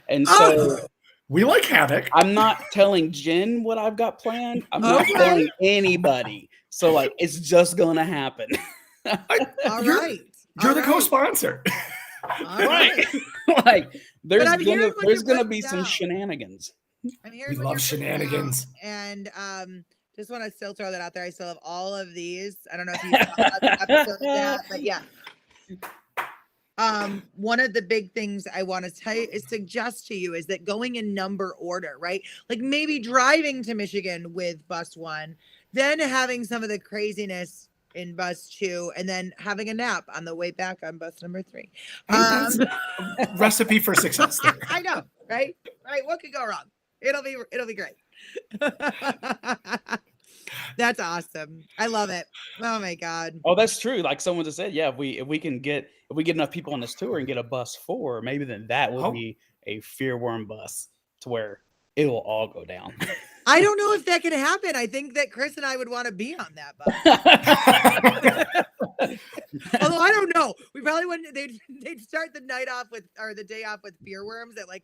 And so we like havoc. I'm not telling Jen what I've got planned. I'm not telling anybody. So like it's just gonna happen. All you're right. you're the co-sponsor. All Right. Like there's I'm hearing what you're gonna putting be some down. shenanigans. I'm hearing We what love you're putting down, shenanigans. And just want to still throw that out there. I still have all of these. I don't know if you saw the episode of that, but yeah. One of the big things I want to suggest to you is that going in number order, right? Like maybe driving to Michigan with bus 1, then having some of the craziness in bus 2, and then having a nap on the way back on bus number 3. That's a recipe for success there. I know, right? Right. What could go wrong? It'll be great. That's awesome. I love it. Oh my God. Oh, that's true. Like someone just said, yeah, if we get enough people on this tour and get a bus 4, maybe then that will be a Fearworm bus to where it will all go down. I don't know if that can happen. I think that Kris and I would want to be on that bus. Although I don't know. We probably wouldn't. They'd start the night off with, or the day off with Fearworms at like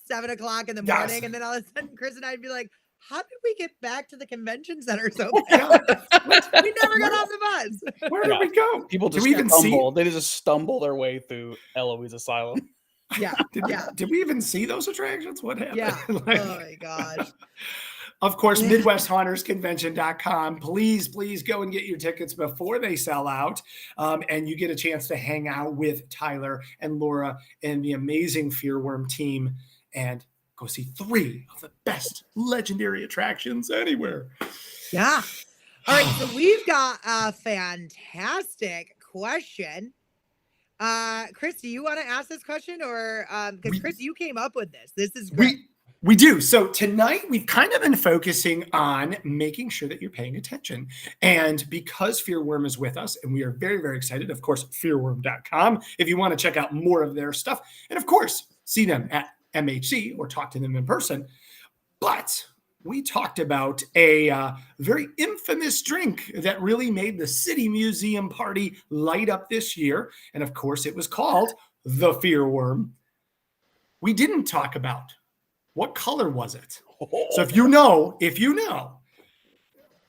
7 o'clock in the morning. Yes. And then all of a sudden Kris and I'd be like, how did we get back to the convention center so fast? We never got off the bus. Where did we go? People Did just we even stumble. They just stumble their way through Eloise Asylum. Yeah. Did we even see those attractions? What happened? Yeah. Like, Oh my gosh. of course, MidwestHauntersConvention.com. Please go and get your tickets before they sell out. And you get a chance to hang out with Tyler and Laura and the amazing Fearworm team and go see 3 of the best legendary attractions anywhere. Yeah. All right. So we've got a fantastic question. Kris, do you want to ask this question, or because Kris, you came up with this? This is great. We do. So tonight we've kind of been focusing on making sure that you're paying attention. And because Fearworm is with us, and we are very, very excited, of course, fearworm.com, if you want to check out more of their stuff. And of course, see them at MHC or talk to them in person. But we talked about a very infamous drink that really made the City Museum party light up this year. And of course, it was called the Fearworm. We didn't talk about what color was it. So if you know,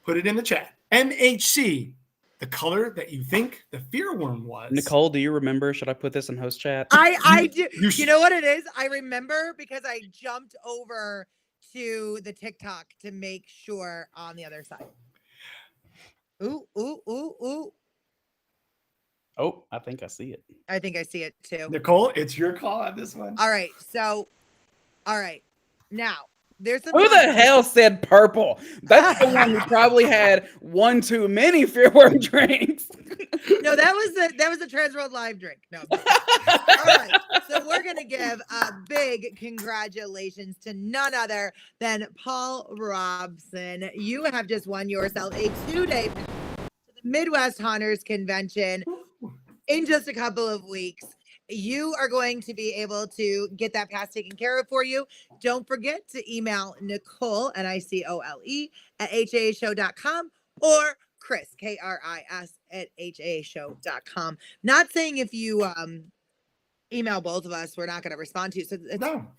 put it in the chat. MHC, the color that you think the Fearworm was. Nicole, do you remember? Should I put this in host chat? I do. You know what it is? I remember because I jumped over to the TikTok to make sure on the other side. Ooh. Oh, I think I see it. I think I see it too. Nicole, it's your call on this one. All right. So, all right. Now, there's some. Who the hell said purple? That's the one who probably had one too many Fearworm drinks. No, that was the Transworld live drink. No. All right. So we're gonna give a big congratulations to none other than Paul Robson. You have just won yourself a 2-day pass to the Midwest Haunters Convention in just a couple of weeks. You are going to be able to get that pass taken care of for you. Don't forget to email Nicole, Nicole, at haashow.com or Kris, Kris, at haashow.com. Not saying if you email both of us, we're not going to respond to you. So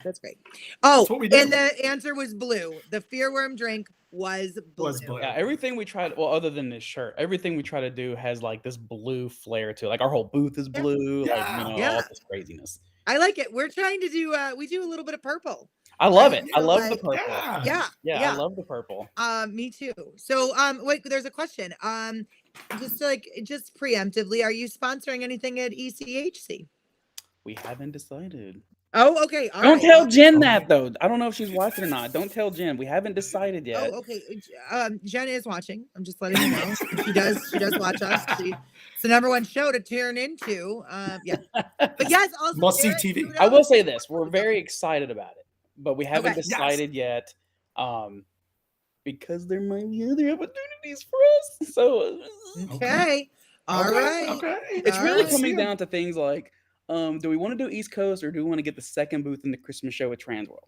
that's great. That's what we do. And the answer was blue. The Fearworm drink was blue. Yeah, everything we tried, well, other than this shirt, everything we try to do has like this blue flair to it. Like our whole booth is blue, all this craziness. I like it. We're trying to do we do a little bit of purple. I love it. I love the purple. Yeah. I love the purple. Me too. So wait, there's a question. Just preemptively, are you sponsoring anything at ECHC? We haven't decided. Oh, okay. Don't tell Jen that though. I don't know if she's watching or not. Don't tell Jen. We haven't decided yet. Oh, okay. Jen is watching. I'm just letting you know. She does watch us. It's the number one show to tune into. Yeah. But yes, also must see TV. I will say this: we're very excited about it, but we haven't decided yet. Because there might be other opportunities for us. So okay. All right. Okay. It's really coming down to things like, do we want to do East Coast or do we want to get the second booth in the Christmas show at Transworld?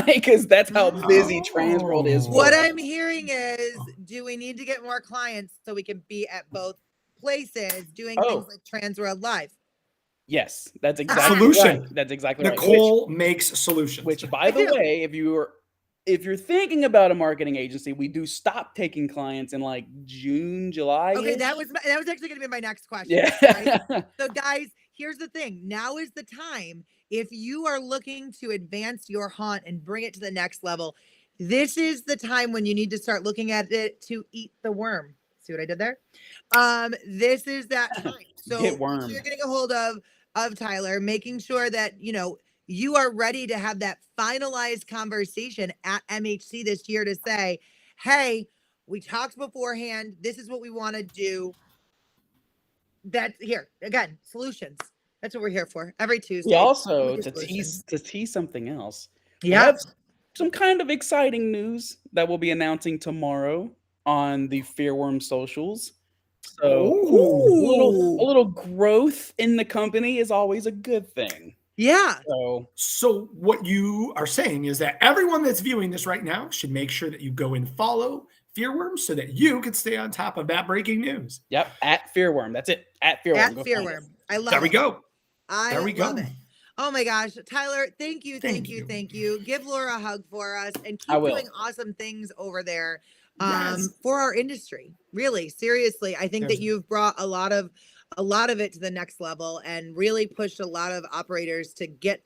Because that's how busy Transworld is. What I'm hearing is, do we need to get more clients so we can be at both places doing things like Transworld Live? Yes, that's exactly solution. Right. That's exactly right. Nicole makes solutions. Which, by the way, if you're thinking about a marketing agency, we do stop taking clients in like June, July. Okay, that was actually going to be my next question. Yeah. Right? So, guys, here's the thing. Now is the time. If you are looking to advance your haunt and bring it to the next level, this is the time when you need to start looking at it to eat the worm. See what I did there? This is that time. So you're getting a hold of Tyler, making sure that you are ready to have that finalized conversation at MHC this year to say, hey, we talked beforehand. This is what we want to do. That's here again, solutions. That's what we're here for every Tuesday. We also to tease something else. Yeah. We have some kind of exciting news that we'll be announcing tomorrow on the Fearworm socials. So a little growth in the company is always a good thing. Yeah. So what you are saying is that everyone that's viewing this right now should make sure that you go and follow Fearworm so that you can stay on top of that breaking news. Yep, at Fearworm. That's it. At Fearworm. At Fearworm. I love it. There we go. There we go. Oh my gosh, Tyler, thank you. Give Laura a hug for us and keep doing awesome things over there for our industry. Really, seriously, I think that you've brought a lot of it to the next level and really pushed a lot of operators to get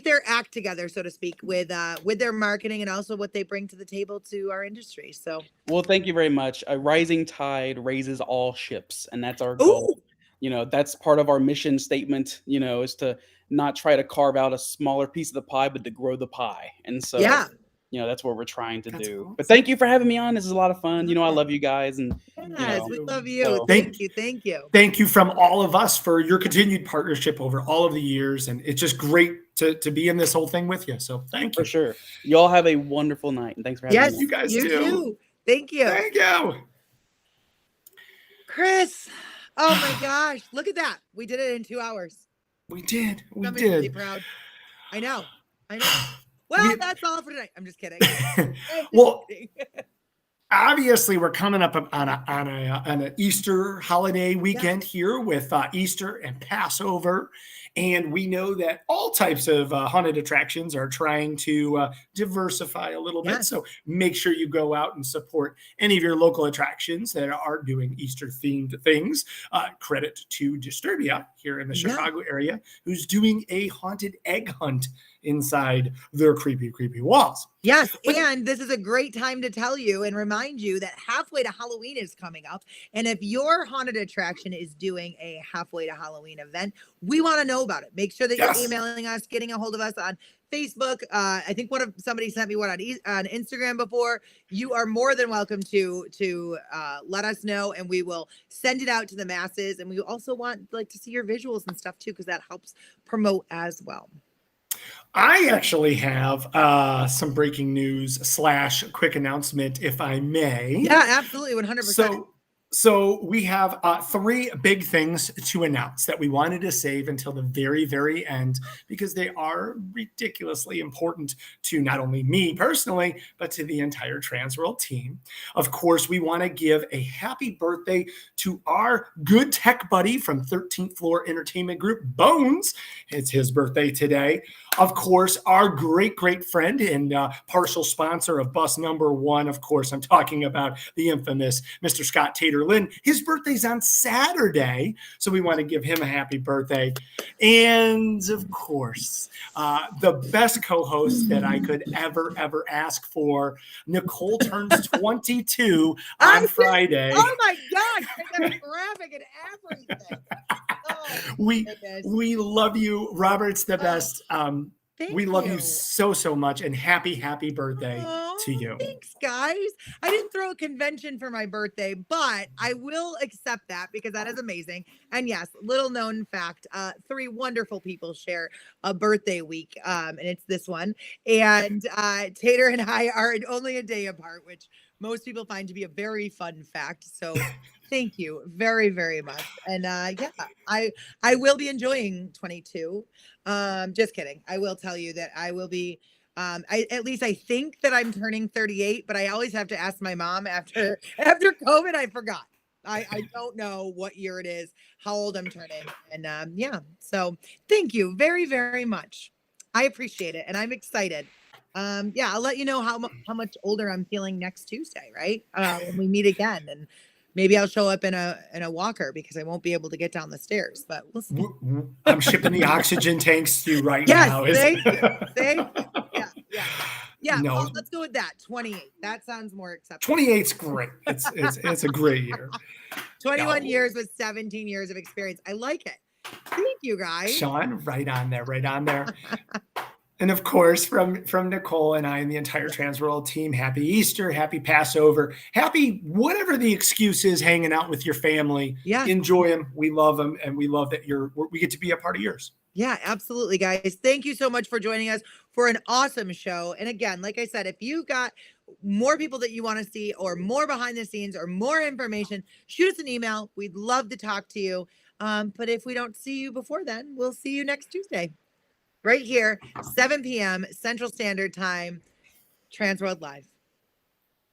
their act together, so to speak, with their marketing and also what they bring to the table to our industry. So, well, thank you very much. A rising tide raises all ships, and that's our goal. That's part of our mission statement. Is to not try to carve out a smaller piece of the pie, but to grow the pie. And so, that's what we're trying to do. Awesome. But thank you for having me on. This is a lot of fun. I love you guys, and we love you. So. Thank you. Thank you from all of us for your continued partnership over all of the years, and it's just great to be in this whole thing with you. So thank you for sure. You all have a wonderful night, and thanks for having me. Yes, you guys do. Too. Thank you. Thank you, Chris. Oh my gosh! Look at that. We did it in 2 hours. We did. Somebody's really proud. I know. Well, that's all for tonight. I'm just kidding. Well, obviously, we're coming up on an Easter holiday weekend here with Easter and Passover, and we know that all types of haunted attractions are trying to diversify a little bit. So make sure you go out and support any of your local attractions that are doing Easter-themed things. Credit to Disturbia here in the Chicago area, who's doing a haunted egg hunt inside their creepy walls. Yes, and this is a great time to tell you and remind you that halfway to Halloween is coming up. And if your haunted attraction is doing a halfway to Halloween event, we want to know about it. Make sure that you're emailing us, getting a hold of us on Facebook. I think somebody sent me one on Instagram before. You are more than welcome to let us know, and we will send it out to the masses. And we also want to see your visuals and stuff too, because that helps promote as well. I actually have some breaking news / quick announcement, if I may. Yeah, absolutely, 100%. So we have three big things to announce that we wanted to save until the very, very end because they are ridiculously important to not only me personally, but to the entire Transworld team. Of course, we want to give a happy birthday to our good tech buddy from 13th Floor Entertainment Group, Bones. It's his birthday today. Of course, our great, great friend and partial sponsor of bus number 1. Of course, I'm talking about the infamous Mr. Scott Tater Lynn. His birthday's on Saturday, so we want to give him a happy birthday. And of course, the best co-host that I could ever ask for, Nicole turns 22 on Friday. Oh my gosh, I got a graphic and everything. Oh, we love you, Robert's the best. We love you you so much, and happy birthday to you. Thanks, guys. I didn't throw a convention for my birthday, but I will accept that because that is amazing. And yes, little known fact, 3 wonderful people share a birthday week, and it's this one. And Tater and I are only a day apart, which most people find to be a very fun fact. So thank you very, very much. And yeah, I will be enjoying 22. Just kidding. I will tell you that I will be at least I think that I'm turning 38, but I always have to ask my mom after COVID. I forgot. I don't know what year it is, how old I'm turning. And yeah, so thank you very, very much. I appreciate it. And I'm excited. Yeah, I'll let you know how much older I'm feeling next Tuesday, right? When we meet again, and maybe I'll show up in a walker because I won't be able to get down the stairs. But we'll see. I'm shipping the oxygen tanks to you right yes, now. Thank you. Thank you. Yeah. No. Well, let's go with that. 28. That sounds more acceptable. 28's great. It's a great year. 21 years with 17 years of experience. I like it. Thank you, guys. Sean, right on there. And of course, from Nicole and I and the entire Transworld team, happy Easter, happy Passover, happy whatever the excuse is, hanging out with your family. Yeah. Enjoy them. We love them, and we love that we get to be a part of yours. Yeah, absolutely, guys. Thank you so much for joining us for an awesome show. And again, like I said, if you got more people that you want to see or more behind the scenes or more information, shoot us an email. We'd love to talk to you. But if we don't see you before then, we'll see you next Tuesday. Right here, 7 p.m. Central Standard Time, Transworld Live.